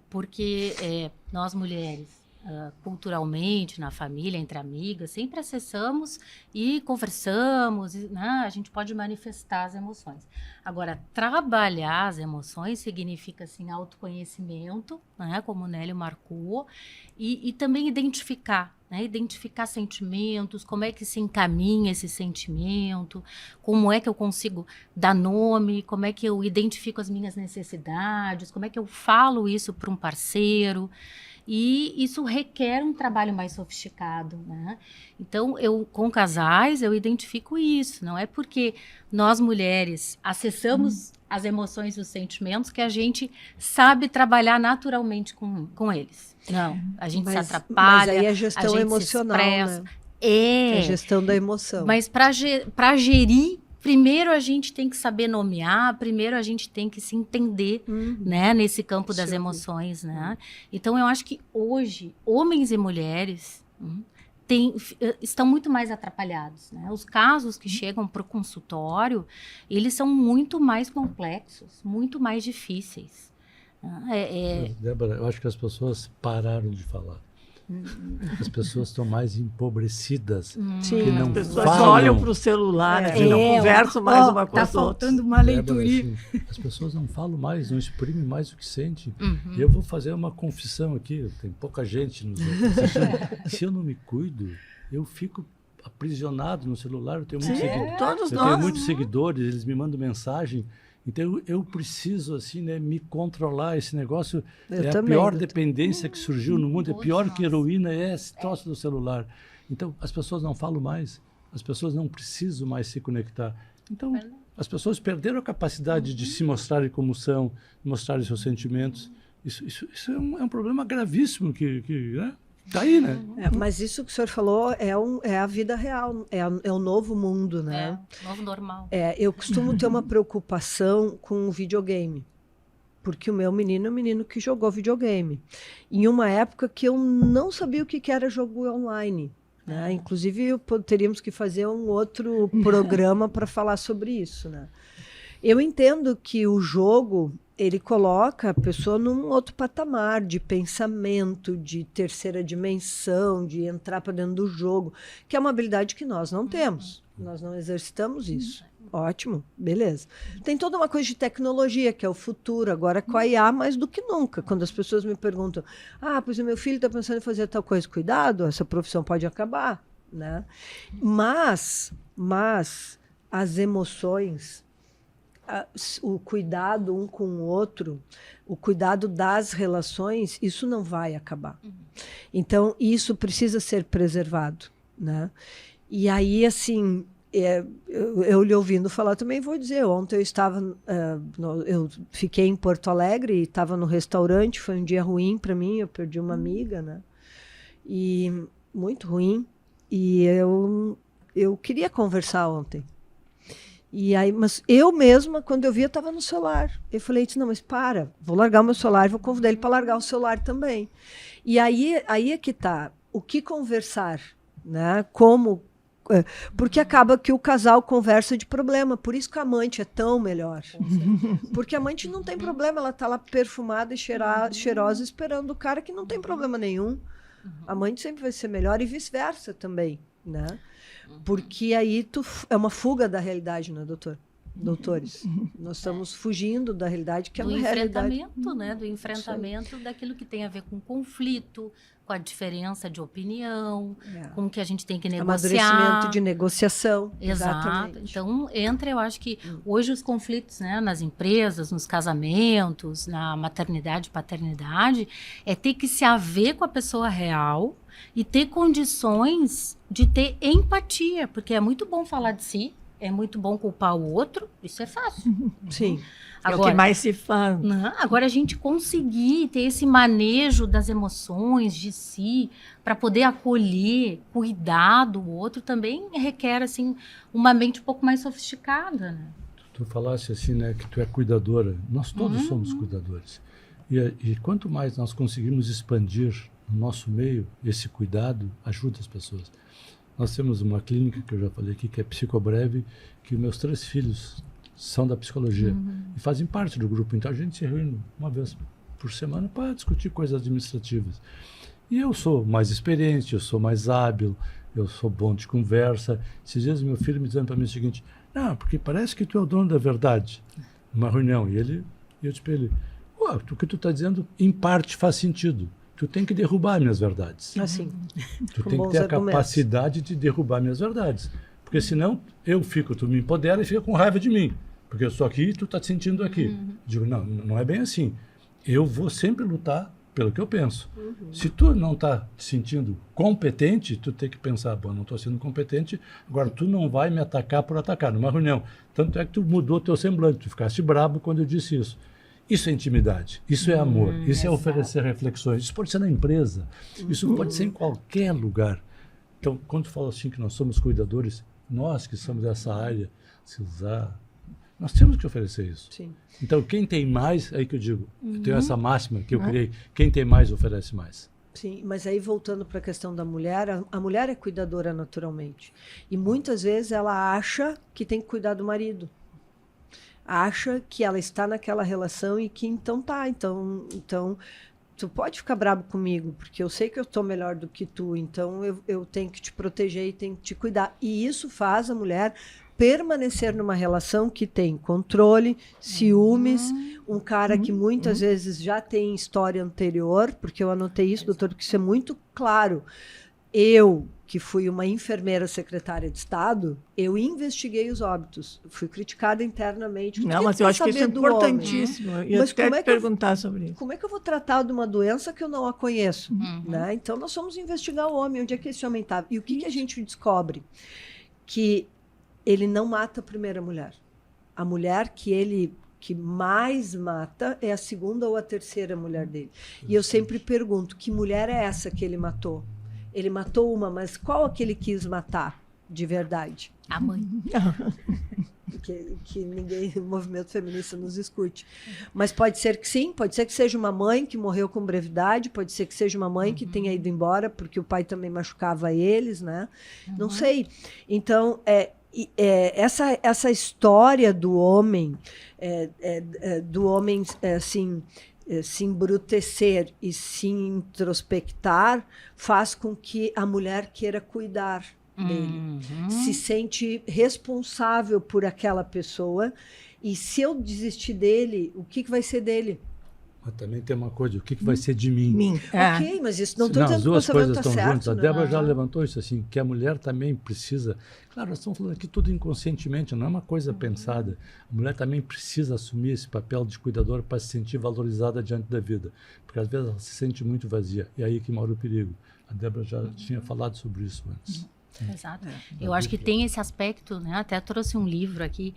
Porque nós mulheres, culturalmente, na família, entre amigas, sempre acessamos e conversamos, né? A gente pode manifestar as emoções. Agora, trabalhar as emoções significa, assim, autoconhecimento, né? Como o Nélio marcou, e também identificar, né? Identificar sentimentos, como é que se encaminha esse sentimento, como é que eu consigo dar nome, como é que eu identifico as minhas necessidades, como é que eu falo isso para um parceiro. E isso requer um trabalho mais sofisticado, né? Então, com casais, eu identifico isso. Não é porque nós mulheres acessamos as emoções e os sentimentos que a gente sabe trabalhar naturalmente com eles. Não, a gente se atrapalha, mas aí é gestão a gente emocional, se expressa. né? É a gestão da emoção. Mas para gerir, primeiro a gente tem que saber nomear, primeiro a gente tem que se entender, né, nesse campo das emoções, né? Então eu acho que hoje homens e mulheres estão muito mais atrapalhados, né? Os casos que chegam para o consultório, eles são muito mais complexos, muito mais difíceis. Débora, eu acho que as pessoas pararam de falar. As pessoas estão mais empobrecidas. Sim, não as pessoas falam. só olham para o celular, não conversam mais uma com as outras. Faltando uma Débora, leitura. assim, as pessoas não falam mais, não exprimem mais o que sentem. E eu vou fazer uma confissão aqui, tem pouca gente nos assistindo. Se eu não me cuido, eu fico aprisionado no celular. Eu tenho muitos seguidores. Todos Eu nós. tenho muitos seguidores, eles me mandam mensagem. Então eu preciso assim, né, me controlar. Esse negócio é a pior dependência que surgiu no mundo. É pior que heroína, é esse troço do celular. Então as pessoas não falam mais, as pessoas não precisam mais se conectar. Então as pessoas perderam a capacidade de se mostrarem como são, mostrarem seus sentimentos. Isso é um problema gravíssimo que né? Tá aí, né? Mas isso que o senhor falou é a vida real, é o novo mundo, né? Novo normal. Eu costumo ter uma preocupação com o videogame, porque o meu menino é um menino que jogou videogame. Em uma época que eu não sabia o que era jogo online, né? Inclusive, teríamos que fazer um outro programa para falar sobre isso, né? Eu entendo que o jogo ele coloca a pessoa num outro patamar de pensamento, de terceira dimensão, de entrar para dentro do jogo, que é uma habilidade que nós não temos. Nós não exercitamos isso. Ótimo, beleza. Tem toda uma coisa de tecnologia, que é o futuro, agora com a IA mais do que nunca. Quando as pessoas me perguntam, pois o meu filho está pensando em fazer tal coisa, cuidado, essa profissão pode acabar, né? Mas as emoções, o cuidado um com o outro, o cuidado das relações, isso não vai acabar. Então, isso precisa ser preservado, né? E aí, assim, eu lhe ouvindo falar também vou dizer, ontem eu estava, eu fiquei em Porto Alegre e estava no restaurante, foi um dia ruim para mim, eu perdi uma amiga, né? E muito ruim, e eu queria conversar ontem. E aí, mas eu mesma, quando eu vi, eu estava no celular. Eu falei, não, mas vou largar o meu celular, vou convidar ele para largar o celular também. E aí é que está, o que conversar, né? Como, porque acaba que o casal conversa de problema, por isso que a amante é tão melhor. Porque a amante não tem problema, ela está lá perfumada e cheirosa esperando o cara que não tem problema nenhum. A amante sempre vai ser melhor e vice-versa também, né? Porque aí é uma fuga da realidade, né, doutores? Nós estamos fugindo da realidade, que é uma realidade. Do enfrentamento daquilo que tem a ver com conflito, com a diferença de opinião, com o que a gente tem que negociar. Amadurecimento de negociação. Exato. Exatamente. Então, eu acho que hoje os conflitos, né, nas empresas, nos casamentos, na maternidade e paternidade, é ter que se haver com a pessoa real e ter condições de ter empatia, porque é muito bom falar de si, é muito bom culpar o outro, isso é fácil. Sim. Agora, é o que mais se faz. Agora, a gente conseguir ter esse manejo das emoções de si, para poder acolher, cuidar do outro, também requer assim, uma mente um pouco mais sofisticada. Né? Tu falasse assim, né, que tu é cuidadora. Nós todos somos cuidadores. E quanto mais nós conseguimos expandir no nosso meio esse cuidado, ajuda as pessoas. Nós temos uma clínica, que eu já falei aqui, que é Psicobreve, que meus 3 filhos são da psicologia e fazem parte do grupo. Então a gente se reúne uma vez por semana para discutir coisas administrativas. E eu sou mais experiente, eu sou mais hábil, eu sou bom de conversa. Esses dias meu filho me dizendo para mim o seguinte, porque parece que tu é o dono da verdade. Numa reunião, e eu disse para ele, o que tu está dizendo em parte faz sentido. Tu tem que derrubar minhas verdades. Assim, tu tem que ter a capacidade de derrubar minhas verdades. Porque senão tu me empodera e fica com raiva de mim. Porque eu estou aqui e tu está te sentindo aqui. Digo, não é bem assim. Eu vou sempre lutar pelo que eu penso. Se tu não está te sentindo competente, tu tem que pensar, bom, não estou sendo competente, agora tu não vai me atacar por atacar, numa reunião. Tanto é que tu mudou teu semblante, tu ficaste brabo quando eu disse isso. Isso é intimidade, isso é amor, isso é oferecer reflexões. Isso pode ser na empresa, isso pode ser em qualquer lugar. Então, quando tu fala assim que nós somos cuidadores, nós que somos dessa área, se usar, nós temos que oferecer isso. Sim. Então, quem tem mais, aí que eu digo, eu tenho essa máxima que eu criei, quem tem mais oferece mais. Sim, mas aí voltando para a questão da mulher, a mulher é cuidadora naturalmente. E muitas vezes ela acha que tem que cuidar do marido. Acha que ela está naquela relação e que então tu pode ficar bravo comigo, porque eu sei que eu estou melhor do que tu, então eu tenho que te proteger e tenho que te cuidar. E isso faz a mulher permanecer numa relação que tem controle, ciúmes, um cara que muitas vezes já tem história anterior, porque eu anotei isso, doutor, porque isso é muito claro. Eu, que fui uma enfermeira secretária de Estado, eu investiguei os óbitos. Fui criticada internamente. Não, mas eu acho que isso é importantíssimo. Eu ia até te perguntar sobre isso. Como é que eu vou tratar de uma doença que eu não a conheço? Né? Então, nós fomos investigar o homem, onde é que esse homem estava. E o que a gente descobre? Que ele não mata a primeira mulher. A mulher que mais mata é a segunda ou a terceira mulher dele. E eu sempre pergunto, que mulher é essa que ele matou? Ele matou uma, mas qual que ele quis matar de verdade? A mãe. Que ninguém, o movimento feminista nos escute. Mas pode ser que sim, pode ser que seja uma mãe que morreu com brevidade, pode ser que seja uma mãe que tenha ido embora porque o pai também machucava eles, né? Não sei. Então, essa história do homem, assim, se embrutecer e se introspectar, faz com que a mulher queira cuidar dele. Se sente responsável por aquela pessoa. E se eu desistir dele, o que vai ser dele? Mas também tem uma coisa, o que vai ser de mim? Ok, mas isso não estou dizendo que o as duas coisas pensamento estão tá juntas. certo. A Débora já levantou isso assim, que a mulher também precisa... Claro, nós estamos falando aqui tudo inconscientemente, não é uma coisa pensada. A mulher também precisa assumir esse papel de cuidadora para se sentir valorizada diante da vida. Porque às vezes ela se sente muito vazia. E aí que mora o perigo. A Débora já tinha falado sobre isso antes. Exato. Eu acho que tem esse aspecto, né? Até trouxe um livro aqui,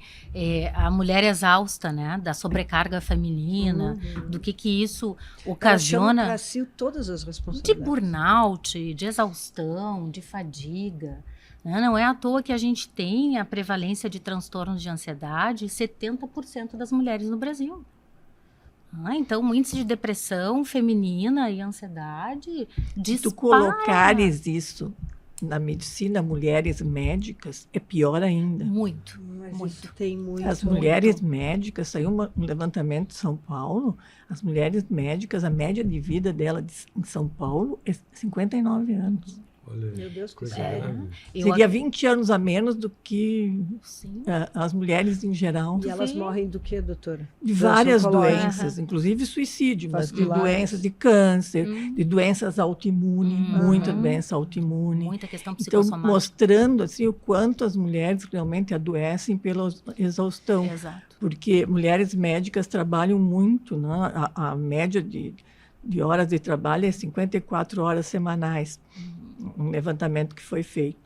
A Mulher Exausta, né? Da sobrecarga feminina, do que isso ocasiona. Para si todas as De responsabilidades. burnout, de exaustão, de fadiga. Né? Não é à toa que a gente tem a prevalência de transtornos de ansiedade em 70% das mulheres no Brasil. Então, o índice de depressão feminina e ansiedade dispara. Se tu colocares isso na medicina, mulheres médicas, é pior ainda. Muito. Mas muito. isso tem muito. As mulheres médicas, saiu um levantamento de São Paulo, as mulheres médicas, a média de vida dela em São Paulo é 59 anos. Olha, Meu Deus, que coisa sério. grave. Seria 20 anos a menos do que as mulheres em geral. E elas morrem do que, doutora? De várias oncológicas. doenças, inclusive suicídio, mas de Vasculares. doenças de câncer, de doenças autoimunes, muita doença autoimune. Muita questão Então, psicossomática. mostrando assim, o quanto as mulheres realmente adoecem pela exaustão. Exato. Porque mulheres médicas trabalham muito, né? A média de horas de trabalho é 54 horas semanais, um levantamento que foi feito.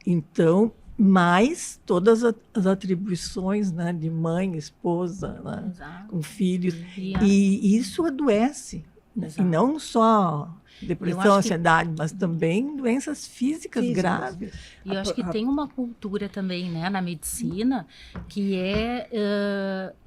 Então, mais todas as atribuições, né, de mãe, esposa, né, Exato. com filhos, E e isso adoece. Né? E Exato. não só Eu depressão, acho que- ansiedade, mas também doenças físicas graves. E eu acho que tem uma cultura também, né, na medicina, que é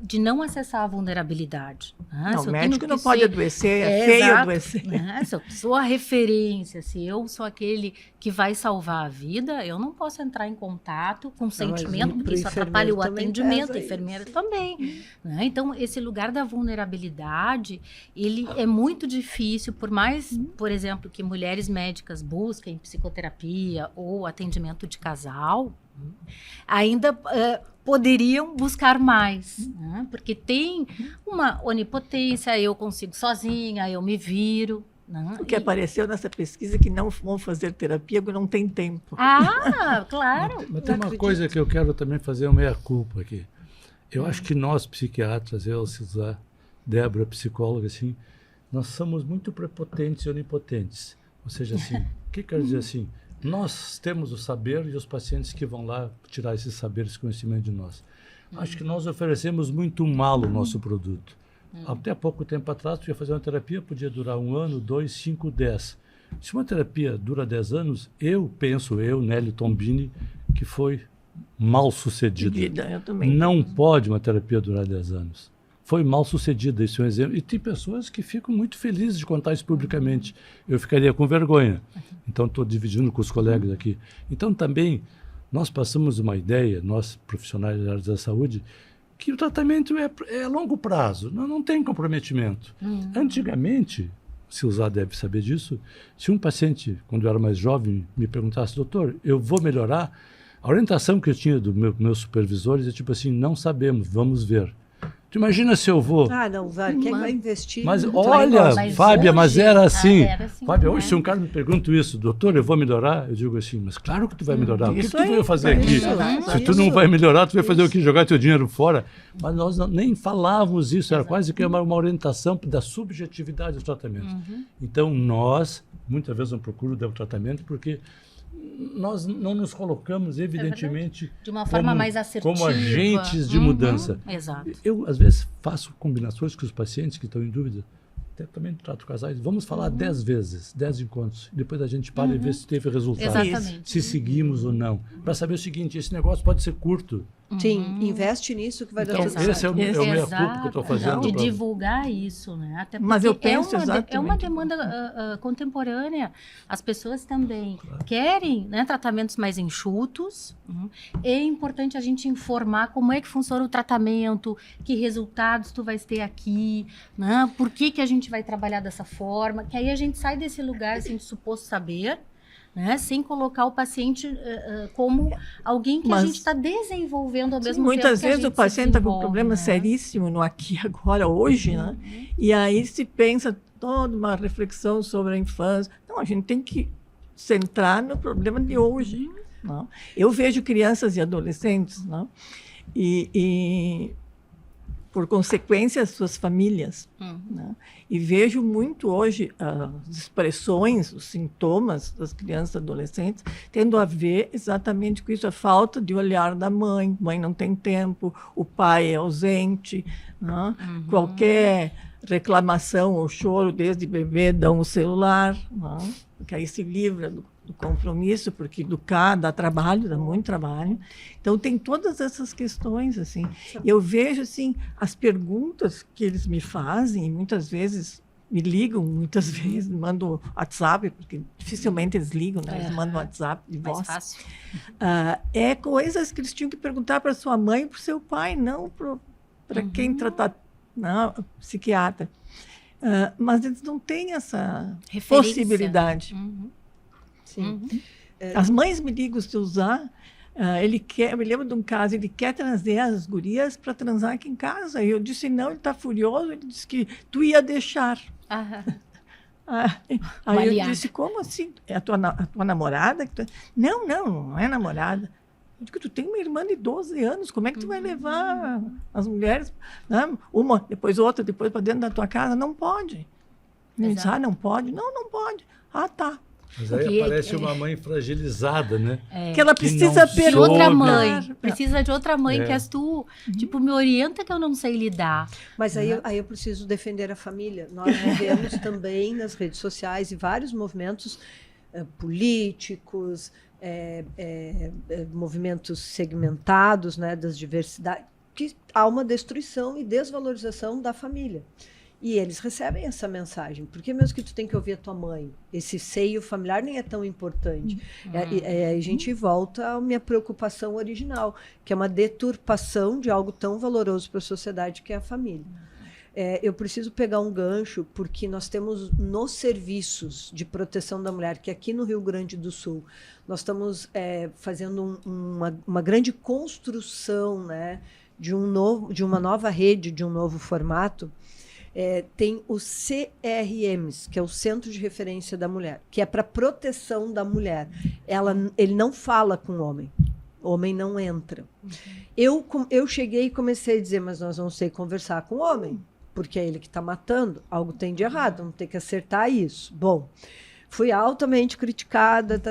de não acessar a vulnerabilidade. Né? Não, Se o eu médico tenho não que pode ser- adoecer, é feio exato, adoecer. né? Se eu sou a referência, se eu sou aquele que vai salvar a vida, eu não posso entrar em contato com sentimento, pro porque isso enfermeiro atrapalha o também atendimento, pesa a enfermeira também. Né? Então, esse lugar da vulnerabilidade, ele é muito difícil, por mais, por exemplo, que mulheres médicas busquem psicoterapia ou atendimento de casal, ainda poderiam buscar mais, né? Porque tem uma onipotência, eu consigo sozinha, eu me viro. Né? O que apareceu nessa pesquisa que não vão fazer terapia porque não tem tempo. Ah, claro. Mas tem uma coisa que eu quero também fazer uma meia-culpa aqui. Eu acho que nós, psiquiatras, eu, Cesar, Débora, psicóloga, assim, nós somos muito prepotentes e onipotentes. Ou seja, assim, o que quer dizer assim? Nós temos o saber e os pacientes que vão lá tirar esse saber, esse conhecimento de nós. Acho que nós oferecemos muito mal o nosso produto. Até pouco tempo atrás, tu ia fazer uma terapia, podia durar 1 ano, 2, 5, 10. Se uma terapia dura 10 anos, eu, Nélio Tombini, que foi mal sucedida. Eu também. Não pode uma terapia durar 10 anos. Foi mal sucedida, esse é um exemplo. E tem pessoas que ficam muito felizes de contar isso publicamente. Eu ficaria com vergonha. Então, estou dividindo com os colegas aqui. Então, também, nós passamos uma ideia, nós profissionais da área da saúde, que o tratamento é a longo prazo, não tem comprometimento. Antigamente, se usar deve saber disso, se um paciente, quando eu era mais jovem, me perguntasse, doutor, eu vou melhorar? A orientação que eu tinha dos meus supervisores é tipo assim, não sabemos, vamos ver. Tu imagina se eu vou... não, quem vai investir? Mas olha, Fábia, hoje, mas era assim. era assim, Fábia, né? hoje se um cara me pergunta isso, doutor, eu vou melhorar? Eu digo assim, mas claro que tu vai melhorar. O que Isso tu vai aí, fazer aqui? Se tu não vai melhorar, tu vai fazer o quê? Jogar teu dinheiro fora? Mas nós nem falávamos isso, era quase que uma orientação da subjetividade do tratamento. Então, nós, muitas vezes, não procuramos dar o tratamento porque nós não nos colocamos, evidentemente, de uma forma mais assertiva, como agentes de mudança. Exato. Eu, às vezes, faço combinações com os pacientes que estão em dúvida. Até também trato casais. Vamos falar 10 vezes, 10 encontros. Depois a gente para e vê se teve resultado. Exatamente. Se seguimos ou não. Para saber o seguinte, esse negócio pode ser curto. Sim, investe nisso que vai dar Então, tudo certo. esse é o meia-culpa que eu estou fazendo. De pra- divulgar isso, né? Até Mas eu porque penso é uma exatamente. demanda contemporânea. As pessoas também querem, né, tratamentos mais enxutos. É importante a gente informar como é que funciona o tratamento, que resultados tu vais ter aqui, né? Por que a gente vai trabalhar dessa forma, que aí a gente sai desse lugar assim, de suposto saber, né? Sem colocar o paciente como alguém que a Mas- gente está desenvolvendo ao mesmo tempo. Muitas que a vezes o gente se paciente está com um desenvolve, problema né? seríssimo no aqui e agora, hoje, né? E aí se pensa toda uma reflexão sobre a infância. Não, a gente tem que centrar no problema de hoje. Não? Eu vejo crianças e adolescentes, não? E por consequência, as suas famílias. Né? E vejo muito hoje as expressões, os sintomas das crianças e adolescentes tendo a ver exatamente com isso, a falta de olhar da mãe. Mãe não tem tempo, o pai é ausente, né? Qualquer reclamação ou choro desde bebê dão o celular, né? Porque aí se livra do compromisso, porque educar dá trabalho, dá muito trabalho. Então, tem todas essas questões, assim. Eu vejo, assim, as perguntas que eles me fazem, e muitas vezes me ligam, muitas vezes me mandam WhatsApp, porque dificilmente eles ligam, né? Eles mandam WhatsApp de Mais voz. fácil. É coisas que eles tinham que perguntar para sua mãe e para o seu pai, não para quem tratar, não, psiquiatra. Mas eles não têm essa Referência. possibilidade. Sim. As mães me ligam se usar. Eu me lembro de um caso, ele quer trazer as gurias para transar aqui em casa. E eu disse, não, ele está furioso. Ele disse que tu ia deixar. Aí eu Baleada. disse, como assim? É a tua namorada? Não é namorada. Eu digo, tu tem uma irmã de 12 anos, como é que tu vai levar as mulheres, né? Uma, depois outra, depois para dentro da tua casa? Não pode. Ele disse, não pode? Não pode. Tá. Mas aí Porque- aparece uma mãe fragilizada, né? Que ela Que precisa não De outra soube. mãe. Precisa de outra mãe É. que és tu. Tipo, me orienta que eu não sei lidar. Mas aí eu preciso defender a família. Nós vivemos também nas redes sociais e vários movimentos políticos, movimentos segmentados, né, das diversidades, que há uma destruição e desvalorização da família. E eles recebem essa mensagem. Por que mesmo que tu tem que ouvir a tua mãe? Esse seio familiar nem é tão importante. A gente volta à minha preocupação original, que é uma deturpação de algo tão valoroso para a sociedade que é a família. Eu preciso pegar um gancho, porque nós temos nos serviços de proteção da mulher, que aqui no Rio Grande do Sul, nós estamos fazendo uma grande construção, né, de uma nova rede, de um novo formato. Tem os CRMs, que é o Centro de Referência da Mulher, que é para proteção da mulher. Ele não fala com o homem não entra. Eu cheguei e comecei a dizer, mas nós não sei conversar com o homem. porque é ele que está matando, algo tem de errado, vamos ter que acertar isso. Bom, fui altamente criticada,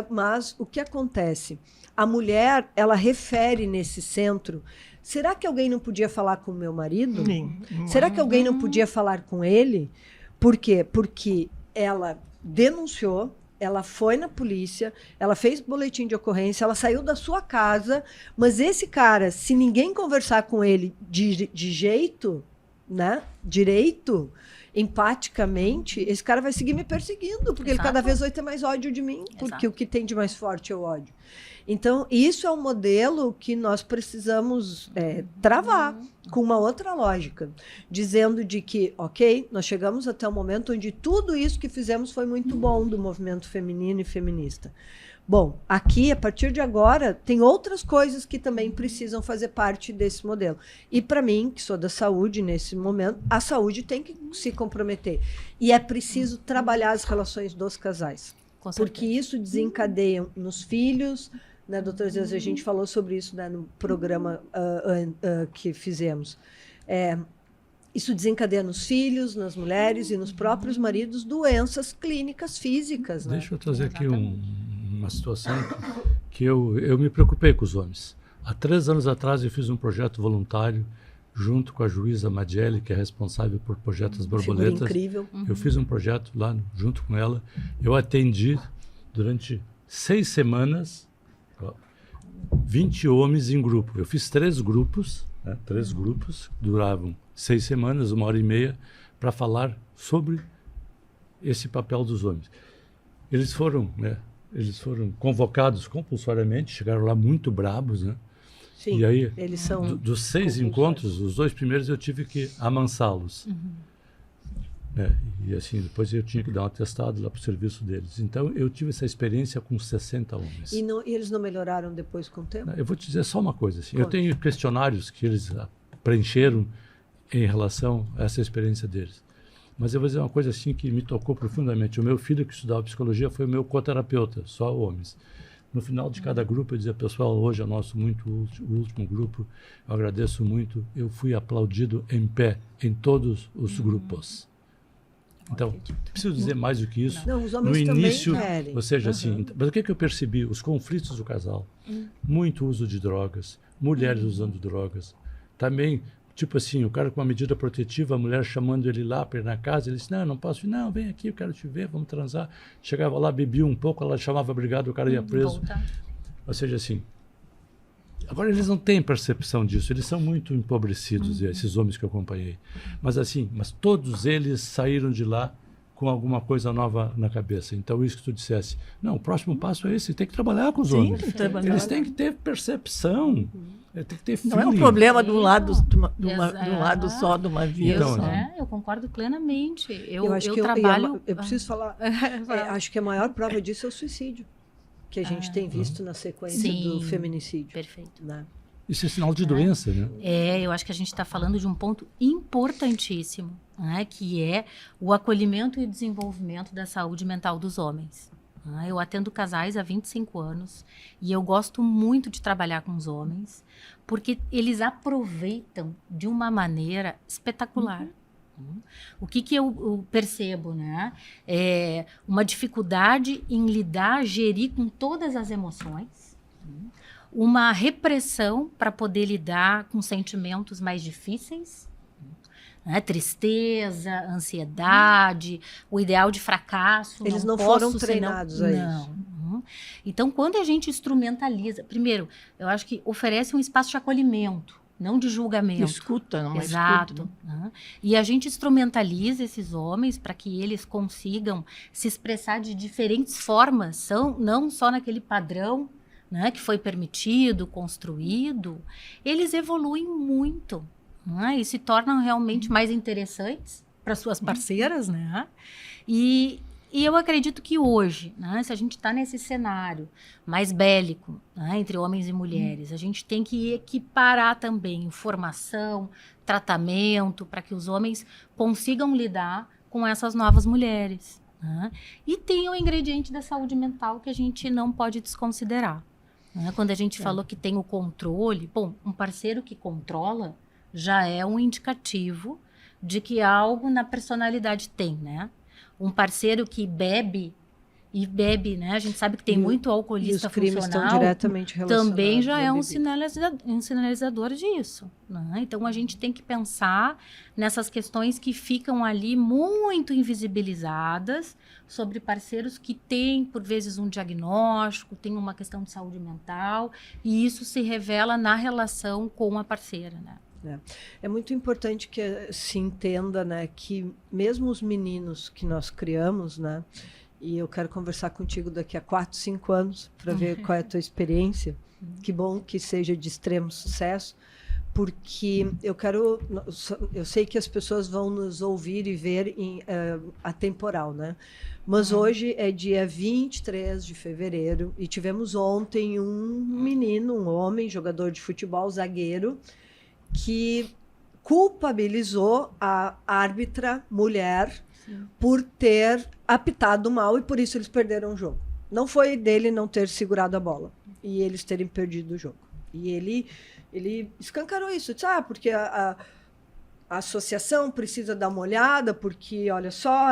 mas o que acontece? A mulher, ela refere nesse centro, será que alguém não podia falar com o meu marido? Sim. Será que alguém não podia falar com ele? Por quê? Porque ela denunciou, ela foi na polícia, ela fez boletim de ocorrência, ela saiu da sua casa, mas esse cara, se ninguém conversar com ele de jeito, né, direito, empaticamente, esse cara vai seguir me perseguindo, porque ele cada vez vai ter mais ódio de mim, porque o que tem de mais forte é o ódio. Então, isso é um modelo que nós precisamos travar com uma outra lógica, dizendo de que, ok, nós chegamos até um momento onde tudo isso que fizemos foi muito bom do movimento feminino e feminista. Bom, aqui, a partir de agora, tem outras coisas que também precisam fazer parte desse modelo. E para mim, que sou da saúde nesse momento, a saúde tem que se comprometer. E é preciso trabalhar as relações dos casais. Porque isso desencadeia nos filhos, né, doutora Zezé, a gente falou sobre isso, né, no programa que fizemos. Isso desencadeia nos filhos, nas mulheres e nos próprios maridos doenças clínicas físicas. Né? Deixa eu trazer aqui uma situação que eu me preocupei com os homens. Há 3 anos atrás eu fiz um projeto voluntário junto com a juíza Madiele, que é responsável por projetos borboletas. Figura incrível. Eu fiz um projeto lá junto com ela. Eu atendi durante 6 semanas 20 homens em grupo. Eu fiz 3 grupos, né, 3 grupos, duravam 6 semanas, 1h30, para falar sobre esse papel dos homens. Eles foram convocados compulsoriamente, chegaram lá muito brabos, né? Sim, e aí, eles são dos 6 encontros, os 2 primeiros eu tive que amansá-los. E assim, depois eu tinha que dar um atestado lá para o serviço deles. Então, eu tive essa experiência com 60 homens. E eles não melhoraram depois com o tempo? Eu vou te dizer só uma coisa. Assim, eu tenho questionários que eles preencheram em relação a essa experiência deles. Mas eu vou dizer uma coisa assim que me tocou profundamente. O meu filho que estudava psicologia foi o meu coterapeuta, só homens. No final de cada grupo eu dizia, pessoal, hoje é o nosso o último grupo, eu agradeço muito, eu fui aplaudido em pé em todos os grupos. Então, preciso dizer mais do que isso. Não, os homens no início, também querem. ou seja, assim, mas o que eu percebi? Os conflitos do casal, muito uso de drogas, mulheres usando drogas, também, tipo assim, o cara com uma medida protetiva, a mulher chamando ele lá para ir na casa, ele disse, não posso ir, não, vem aqui, eu quero te ver, vamos transar. Chegava lá, bebia um pouco, ela chamava obrigado, o cara ia preso. Ou seja, assim, agora eles não têm percepção disso, eles são muito empobrecidos, esses homens que eu acompanhei. Mas assim, todos eles saíram de lá com alguma coisa nova na cabeça. Então, isso que tu dissesse, não, o próximo passo é esse, tem que trabalhar com os homens. Eles têm que ter percepção, tem que ter feeling. Não é um problema de um lado só, de uma via Então, só. Eu concordo plenamente. Eu acho que trabalho... eu preciso falar, acho que a maior prova disso é o suicídio, que a gente tem visto na sequência do feminicídio. Perfeito. Né? Isso é sinal de doença, né? Eu acho que a gente está falando de um ponto importantíssimo, né, que é o acolhimento e o desenvolvimento da saúde mental dos homens. Eu atendo casais há 25 anos e eu gosto muito de trabalhar com os homens porque eles aproveitam de uma maneira espetacular. O que eu percebo, né? É uma dificuldade em gerir com todas as emoções, uma repressão para poder lidar com sentimentos mais difíceis, né? Tristeza, ansiedade, o ideal de fracasso. Eles não foram treinados a isso. Então, quando a gente instrumentaliza, primeiro, eu acho que oferece um espaço de acolhimento, não de julgamento. Escuta, não é? Exato. Escuta, né? E a gente instrumentaliza esses homens para que eles consigam se expressar de diferentes formas, não só naquele padrão, né, que foi permitido, construído. Eles evoluem muito, né, e se tornam realmente mais interessantes para suas parceiras, né? E eu acredito que hoje, né, se a gente está nesse cenário mais bélico, né, entre homens e mulheres, a gente tem que equiparar também informação, tratamento, para que os homens consigam lidar com essas novas mulheres. Né? E tem o ingrediente da saúde mental que a gente não pode desconsiderar. Né? Quando a gente falou que tem o controle, um parceiro que controla já é um indicativo de que algo na personalidade tem, né? Um parceiro que bebe, né? A gente sabe que tem muito alcoolista e os crimes funcional. estão diretamente relacionados. Também já à é um bebida. sinalizador disso, né? Então, a gente tem que pensar nessas questões que ficam ali muito invisibilizadas sobre parceiros que têm, por vezes, um diagnóstico, têm uma questão de saúde mental, e isso se revela na relação com a parceira, né? É muito importante que se entenda, né, que mesmo os meninos que nós criamos, né, e eu quero conversar contigo daqui a 4, 5 anos para ver qual é a tua experiência. Que bom que seja de extremo sucesso, porque eu sei que as pessoas vão nos ouvir e ver atemporal, né? Mas hoje é dia 23 de fevereiro e tivemos ontem um homem, jogador de futebol, zagueiro, que culpabilizou a árbitra mulher por ter apitado mal e por isso eles perderam o jogo. Não foi dele não ter segurado a bola e eles terem perdido o jogo. E ele escancarou isso. Disse, porque a associação precisa dar uma olhada, porque, olha só,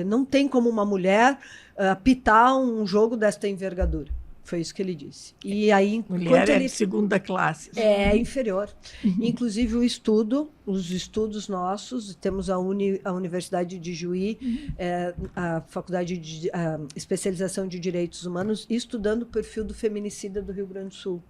não tem como uma mulher apitar um jogo desta envergadura. Foi isso que ele disse. E aí, mulher é de segunda classe. É inferior. Inclusive os estudos nossos, temos a Universidade de Juí, a Faculdade de Especialização de Direitos Humanos, estudando o perfil do feminicida do Rio Grande do Sul.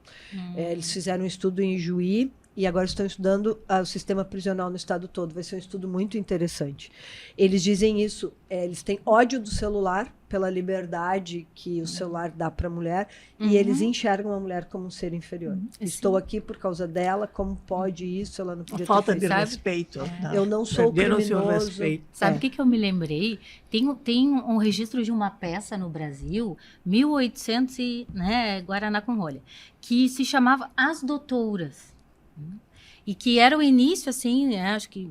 Eles fizeram um estudo em Juí e agora estão estudando o sistema prisional no estado todo. Vai ser um estudo muito interessante. Eles dizem isso, eles têm ódio do celular pela liberdade que o celular dá para a mulher, e eles enxergam a mulher como um ser inferior. Estou aqui por causa dela, como pode isso? Ela não podia falta ter de feito. respeito. Eu não sou Perderam criminoso. seu respeito. Sabe o que eu me lembrei? Tem um registro de uma peça no Brasil, 1800 Guaraná com rolha, que se chamava As Doutoras. E que era o início, assim, acho que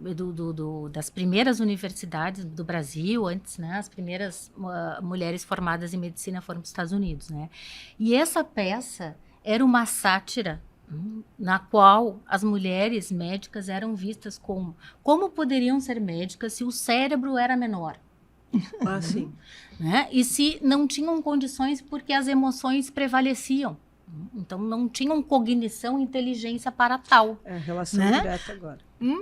das primeiras universidades do Brasil, antes, né, as primeiras mulheres formadas em medicina foram para os Estados Unidos, né? E essa peça era uma sátira na qual as mulheres médicas eram vistas como poderiam ser médicas se o cérebro era menor. Sim. Né? E se não tinham condições porque as emoções prevaleciam. Então, não tinham cognição e inteligência para tal. É, relação direta agora.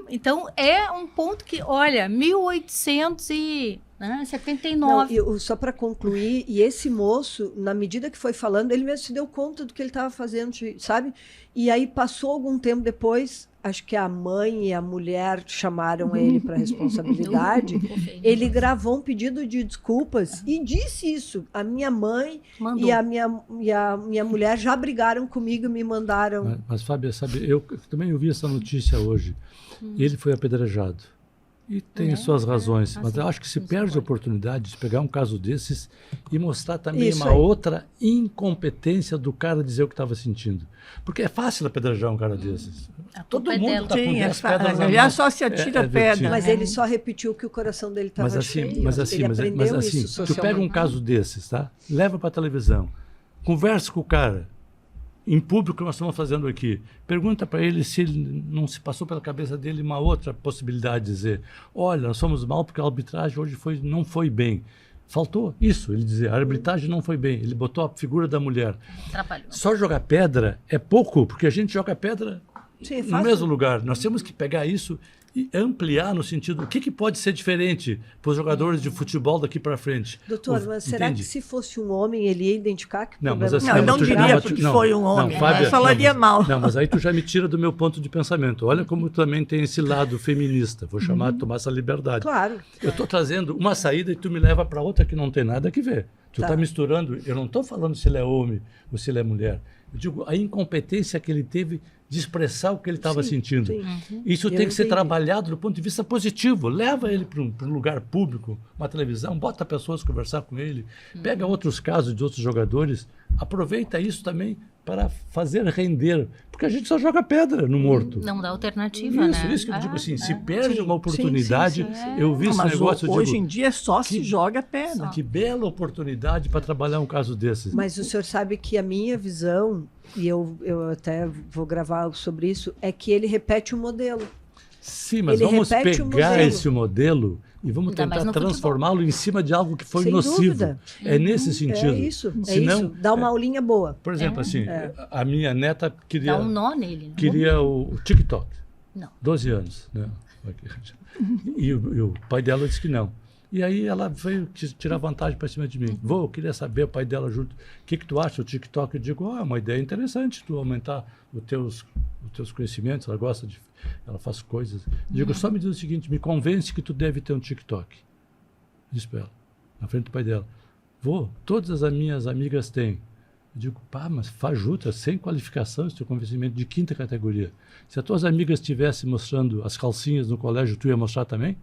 Então, é um ponto que, olha, 1879. Não, só para concluir, e esse moço, na medida que foi falando, ele mesmo se deu conta do que ele estava fazendo, sabe? E aí, passou algum tempo depois, acho que a mãe e a mulher chamaram ele para responsabilidade. Ele gravou um pedido de desculpas e disse isso. A minha mãe e a minha mulher já brigaram comigo e me mandaram. Mas Fábia, sabe, eu também ouvi essa notícia hoje. Ele foi apedrejado. E tem as suas razões, mas eu acho que se perde a oportunidade de pegar um caso desses e mostrar também uma outra incompetência do cara dizer o que estava sentindo. Porque é fácil apedrejar um cara desses. Todo mundo está com 10 pedras na mão. Ele só se atira pedra. Mas ele só repetiu que o coração dele estava cheio. Mas assim, tu pega um caso desses, tá? Leva para a televisão, conversa com o cara, em público que nós estamos fazendo aqui. Pergunta para ele se não se passou pela cabeça dele uma outra possibilidade de dizer, olha, nós somos mal porque a arbitragem hoje não foi bem. Faltou isso, ele dizer, a arbitragem não foi bem. Ele botou a figura da mulher. Atrapalhou. Só jogar pedra é pouco, porque a gente joga pedra no mesmo lugar. Nós temos que pegar isso e ampliar no sentido, o que pode ser diferente para os jogadores de futebol daqui para frente? Doutor, mas será que se fosse um homem ele ia identificar que não, mas assim, não diria porque foi um homem, Fábia, falaria mal. Não, mas aí tu já me tira do meu ponto de pensamento. Olha como também tem esse lado feminista, vou chamar de tomar essa liberdade. Claro. Eu estou trazendo uma saída e tu me leva para outra que não tem nada a ver. Tu está misturando, eu não estou falando se ele é homem ou se ele é mulher. Eu digo a incompetência que ele teve de expressar o que ele estava sentindo. Isso tem que ser trabalhado do ponto de vista positivo. Leva ele para um lugar público, uma televisão, bota pessoas conversar com ele, pega outros casos de outros jogadores, aproveita isso também para fazer render. Porque a gente só joga pedra no morto. Não dá alternativa, né? Isso que eu digo assim, se perde uma oportunidade, eu vi esse negócio... Hoje em dia só se joga pedra. Que bela oportunidade para trabalhar um caso desses. Mas o senhor sabe que a minha visão, e eu até vou gravar sobre isso, é que ele repete o modelo. Sim, mas Ele vamos repete o pegar modelo. esse modelo e vamos Ainda mais tentar no futebol. transformá-lo em cima de algo que foi Sem nocivo. dúvida. É nesse sentido. É isso, Senão, Dá uma aulinha boa. Por exemplo, assim, a minha neta queria, Dá um nó nele. Né? queria o TikTok. Não. 12 anos. Né? E o pai dela disse que não. E aí ela veio tirar vantagem para cima de mim. Vô, eu queria saber, o pai dela junto, o que tu acha do TikTok? Eu digo, é uma ideia interessante, tu aumentar os teus conhecimentos, ela faz coisas. Eu digo, só me diz o seguinte, me convence que tu deve ter um TikTok. Disse para ela, na frente do pai dela. Vô, todas as minhas amigas têm. Eu digo, pá, mas fajuta, sem qualificação, esse teu convencimento de 5ª categoria. Se as tuas amigas estivessem mostrando as calcinhas no colégio, tu ia mostrar também?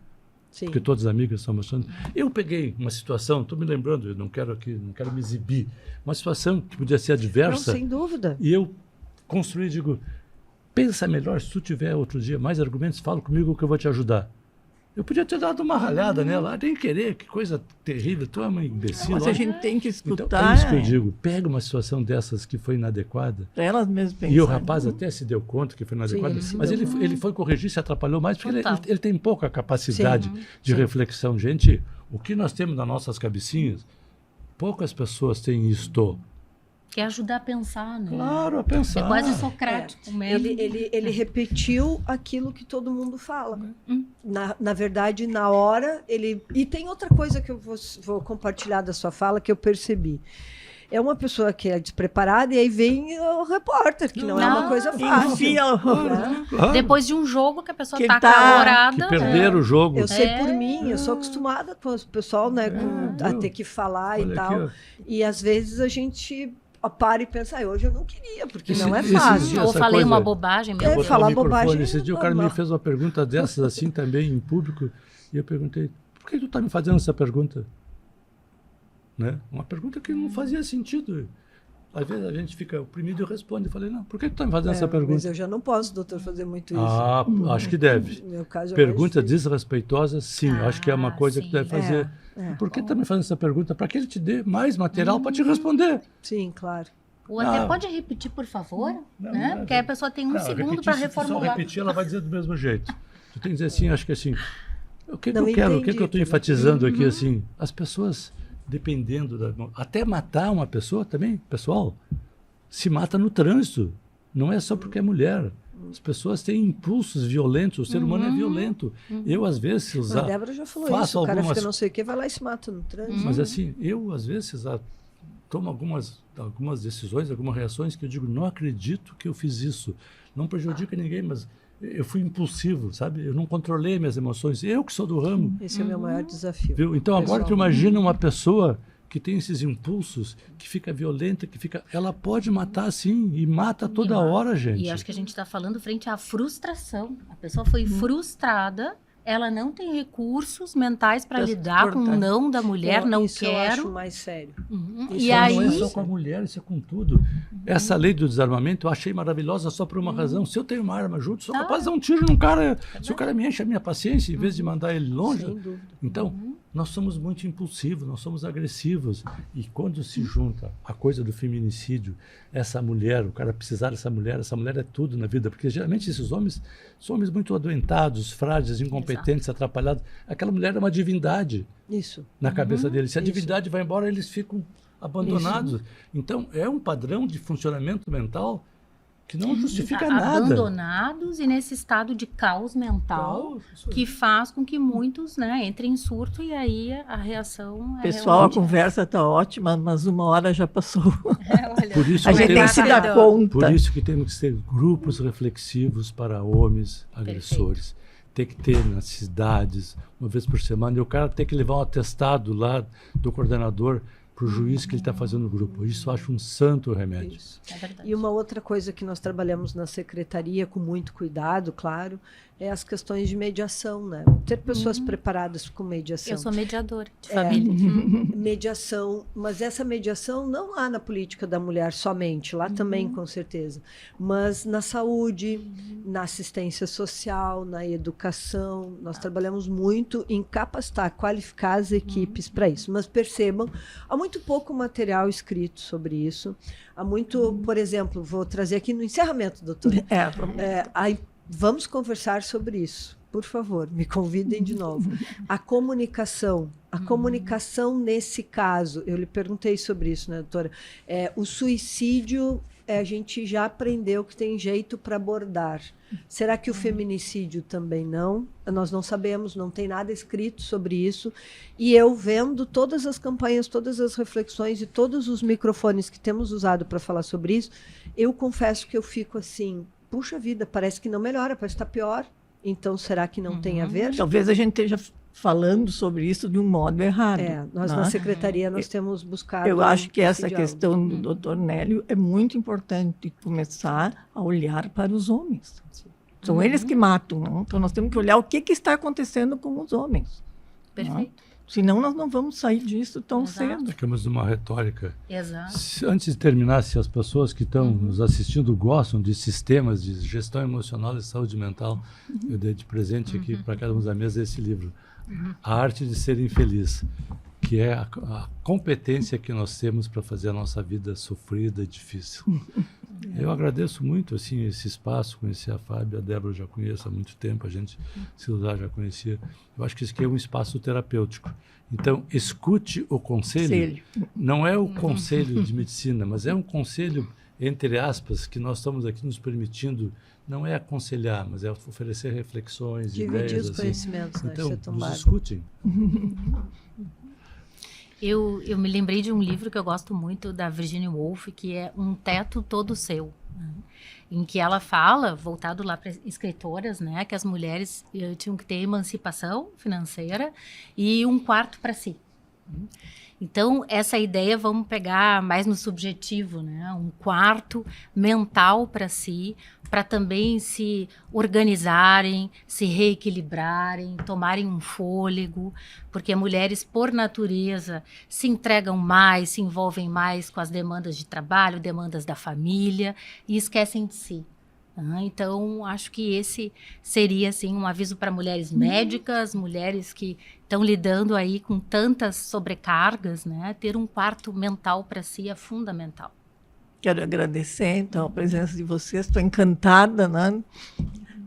Sim. Porque todas as amigas estão mostrando. Eu peguei uma situação, estou me lembrando, eu não quero me exibir, uma situação que podia ser adversa. Não, sem dúvida. E eu construí, digo, pensa melhor, se tu tiver outro dia mais argumentos, fala comigo que eu vou te ajudar. Eu podia ter dado uma ralhada nela, nem querer, que coisa terrível, tu é uma imbecil. Mas a gente tem que Então, escutar. é isso que eu digo, pega uma situação dessas que foi inadequada, Para elas mesmas pensarem. e o rapaz até se deu conta que foi inadequada, Sim, mas ele foi corrigir, se atrapalhou mais, porque Total. ele tem pouca capacidade de Sim. reflexão. Gente, o que nós temos nas nossas cabecinhas, poucas pessoas têm isto. Quer ajudar a pensar, né? Claro, a pensar. É quase Socrático, o método. Ele repetiu aquilo que todo mundo fala. Na verdade, na hora, E tem outra coisa que eu vou compartilhar da sua fala que eu percebi. É uma pessoa que é despreparada e aí vem o repórter, que não é uma coisa fácil. Enfia né? Claro, Depois de um jogo que a pessoa Que tá tá- calorada. que perderam o jogo. Eu sei por mim, eu sou acostumada com o pessoal, né, a ter que falar Olha e tal. aqui, E às vezes a gente para e pensa, hoje eu não queria, porque não é Esses fácil. dias- Ou essa falei coisa- uma bobagem, meu É, Deus. falar o microfone. bobagem Esse dia o cara me normal. fez uma pergunta dessas assim também em público e eu perguntei, por que tu está me fazendo essa pergunta? Né? Uma pergunta que não fazia sentido. Às vezes a gente fica oprimido e responde. Eu falei, não, por que tu está me fazendo essa Mas pergunta? eu já não posso, doutor, fazer muito isso. Ah, acho que deve. No meu caso, é Pergunta mais difícil. desrespeitosa, sim. Acho que é uma coisa que sim. tu deve fazer. Por que tu está me fazendo essa pergunta? Para que ele te dê mais material para te responder. Sim, claro. Ou até Não. pode repetir, por favor? Não, né? não, Porque aí a pessoa tem um Não, segundo repetir, para se tu só reformular. repetir, ela vai dizer do mesmo jeito. Tu tem que dizer assim, acho que assim, o que, que Não eu quero, o que, entendi, que eu estou Pedro. enfatizando aqui, assim, as pessoas, dependendo até matar uma pessoa também, pessoal, se mata no trânsito, não é só porque é mulher. As pessoas têm impulsos violentos, o ser humano é violento. Eu, às vezes, se A usar... Débora já falou faço isso, o cara algumas- fica não sei o que, vai lá e se mata no trânsito. Mas assim, eu às vezes tomo algumas decisões, algumas reações que eu digo, não acredito que eu fiz isso. Não prejudica ninguém, mas eu fui impulsivo, sabe? Eu não controlei minhas emoções. Eu que sou do ramo. Esse é o meu maior desafio. Viu? Então agora Pessoal. tu imagina uma pessoa que tem esses impulsos, que fica violenta, ela pode matar sim, e mata toda hora, gente. E acho que a gente está falando frente à frustração. A pessoa foi frustrada, ela não tem recursos mentais para lidar com o não da mulher, não isso eu acho quero. mais sério. Uhum. Isso E Não aí, é só com a mulher, isso é com tudo. Essa lei do desarmamento eu achei maravilhosa só por uma razão. Se eu tenho uma arma junto, sou capaz de dar um tiro num cara. Se o cara me enche a minha paciência, em vez de mandar ele longe. Sem dúvida. Então, nós somos muito impulsivos, nós somos agressivos. E quando se junta a coisa do feminicídio, essa mulher, o cara precisar dessa mulher é tudo na vida. Porque geralmente esses homens são homens muito adoentados, frágeis, incompetentes, atrapalhados. Aquela mulher é uma divindade Isso. na cabeça deles. Se a Isso. divindade vai embora, eles ficam abandonados. Então, é um padrão de funcionamento mental que não justifica nada. abandonados e nesse estado de caos mental que faz com que muitos, né, entrem em surto e aí a reação Pessoal, a realmente... conversa está ótima, mas 1 hora já passou. olha, Por isso A que gente tem que temos, se dar Rapidão. conta. por isso que temos que ter grupos reflexivos para homens agressores. Tem que ter nas cidades, uma vez por semana, e o cara tem que levar um atestado lá do coordenador para o juiz que ele está fazendo o grupo. Isso eu acho um santo remédio. Isso. é verdade. E uma outra coisa que nós trabalhamos na secretaria com muito cuidado, claro, é as questões de mediação, né? Ter pessoas preparadas com mediação. Eu sou mediadora de família. Mediação, mas essa mediação não lá na política da mulher somente, lá também com certeza, mas na saúde, na assistência social, na educação, nós trabalhamos muito em capacitar, qualificar as equipes para isso, mas percebam, há muito pouco material escrito sobre isso, há muito, por exemplo, vou trazer aqui no encerramento, doutora, Vamos conversar sobre isso. Por favor, me convidem de novo. A comunicação nesse caso, eu lhe perguntei sobre isso, né, doutora? O suicídio, a gente já aprendeu que tem jeito para abordar. Será que o feminicídio também não? Nós não sabemos, não tem nada escrito sobre isso. E eu vendo todas as campanhas, todas as reflexões e todos os microfones que temos usado para falar sobre isso, eu confesso que eu fico assim, puxa vida, parece que não melhora, parece que está pior. Então, será que não tem a ver? Talvez a gente esteja falando sobre isso de um modo errado. Nós na secretaria nós temos buscado... Eu acho que essa questão do Dr. Nélio é muito importante começar a olhar para os homens. São eles que matam, não? Então nós temos que olhar o que está acontecendo com os homens. Perfeito. Não? Senão nós não vamos sair disso tão Exato. cedo. Ficamos numa retórica. Exato. Antes de terminar, se as pessoas que estão nos assistindo gostam de sistemas de gestão emocional e saúde mental, eu dei de presente aqui para cada um da mesa esse livro, A Arte de Ser Infeliz, que é a competência que nós temos para fazer a nossa vida sofrida e difícil. Eu agradeço muito assim, esse espaço, conhecer a Fábio, a Débora eu já conheço há muito tempo, a gente se usar já conhecia. Eu acho que isso aqui é um espaço terapêutico. Então, escute o conselho. Não é o conselho de medicina, mas é um conselho, entre aspas, que nós estamos aqui nos permitindo, não é aconselhar, mas é oferecer reflexões, ideias. Dividir os assim. conhecimentos, né? Então, nos escutem. Eu me lembrei de um livro que eu gosto muito, da Virginia Woolf, que é Um Teto Todo Seu, né? Em que ela fala, voltado lá para escritoras, né, que as mulheres tinham que ter emancipação financeira e um quarto para si. Então, essa ideia, vamos pegar mais no subjetivo, né? Um quarto mental para si, para também se organizarem, se reequilibrarem, tomarem um fôlego, porque mulheres, por natureza, se entregam mais, se envolvem mais com as demandas de trabalho, demandas da família e esquecem de si. Então, acho que esse seria assim, um aviso para mulheres médicas, mulheres que estão lidando aí com tantas sobrecargas, né? Ter um quarto mental para si é fundamental. Quero agradecer, então, a presença de vocês. Estou encantada, né?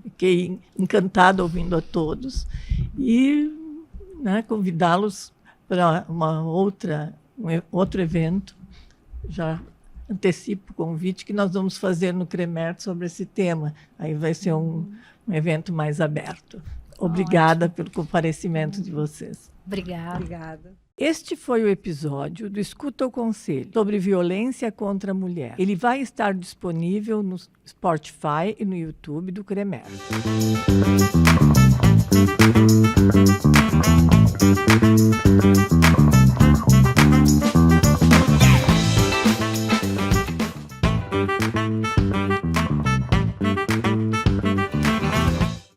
Fiquei encantada ouvindo a todos. E, né, convidá-los para outro evento. Já antecipo o convite que nós vamos fazer no CREMERT sobre esse tema. Aí vai ser um evento mais aberto. Obrigada pelo comparecimento de vocês. Obrigada. Este foi o episódio do Escuta o Conselho sobre violência contra a mulher. Ele vai estar disponível no Spotify e no YouTube do CREMERT.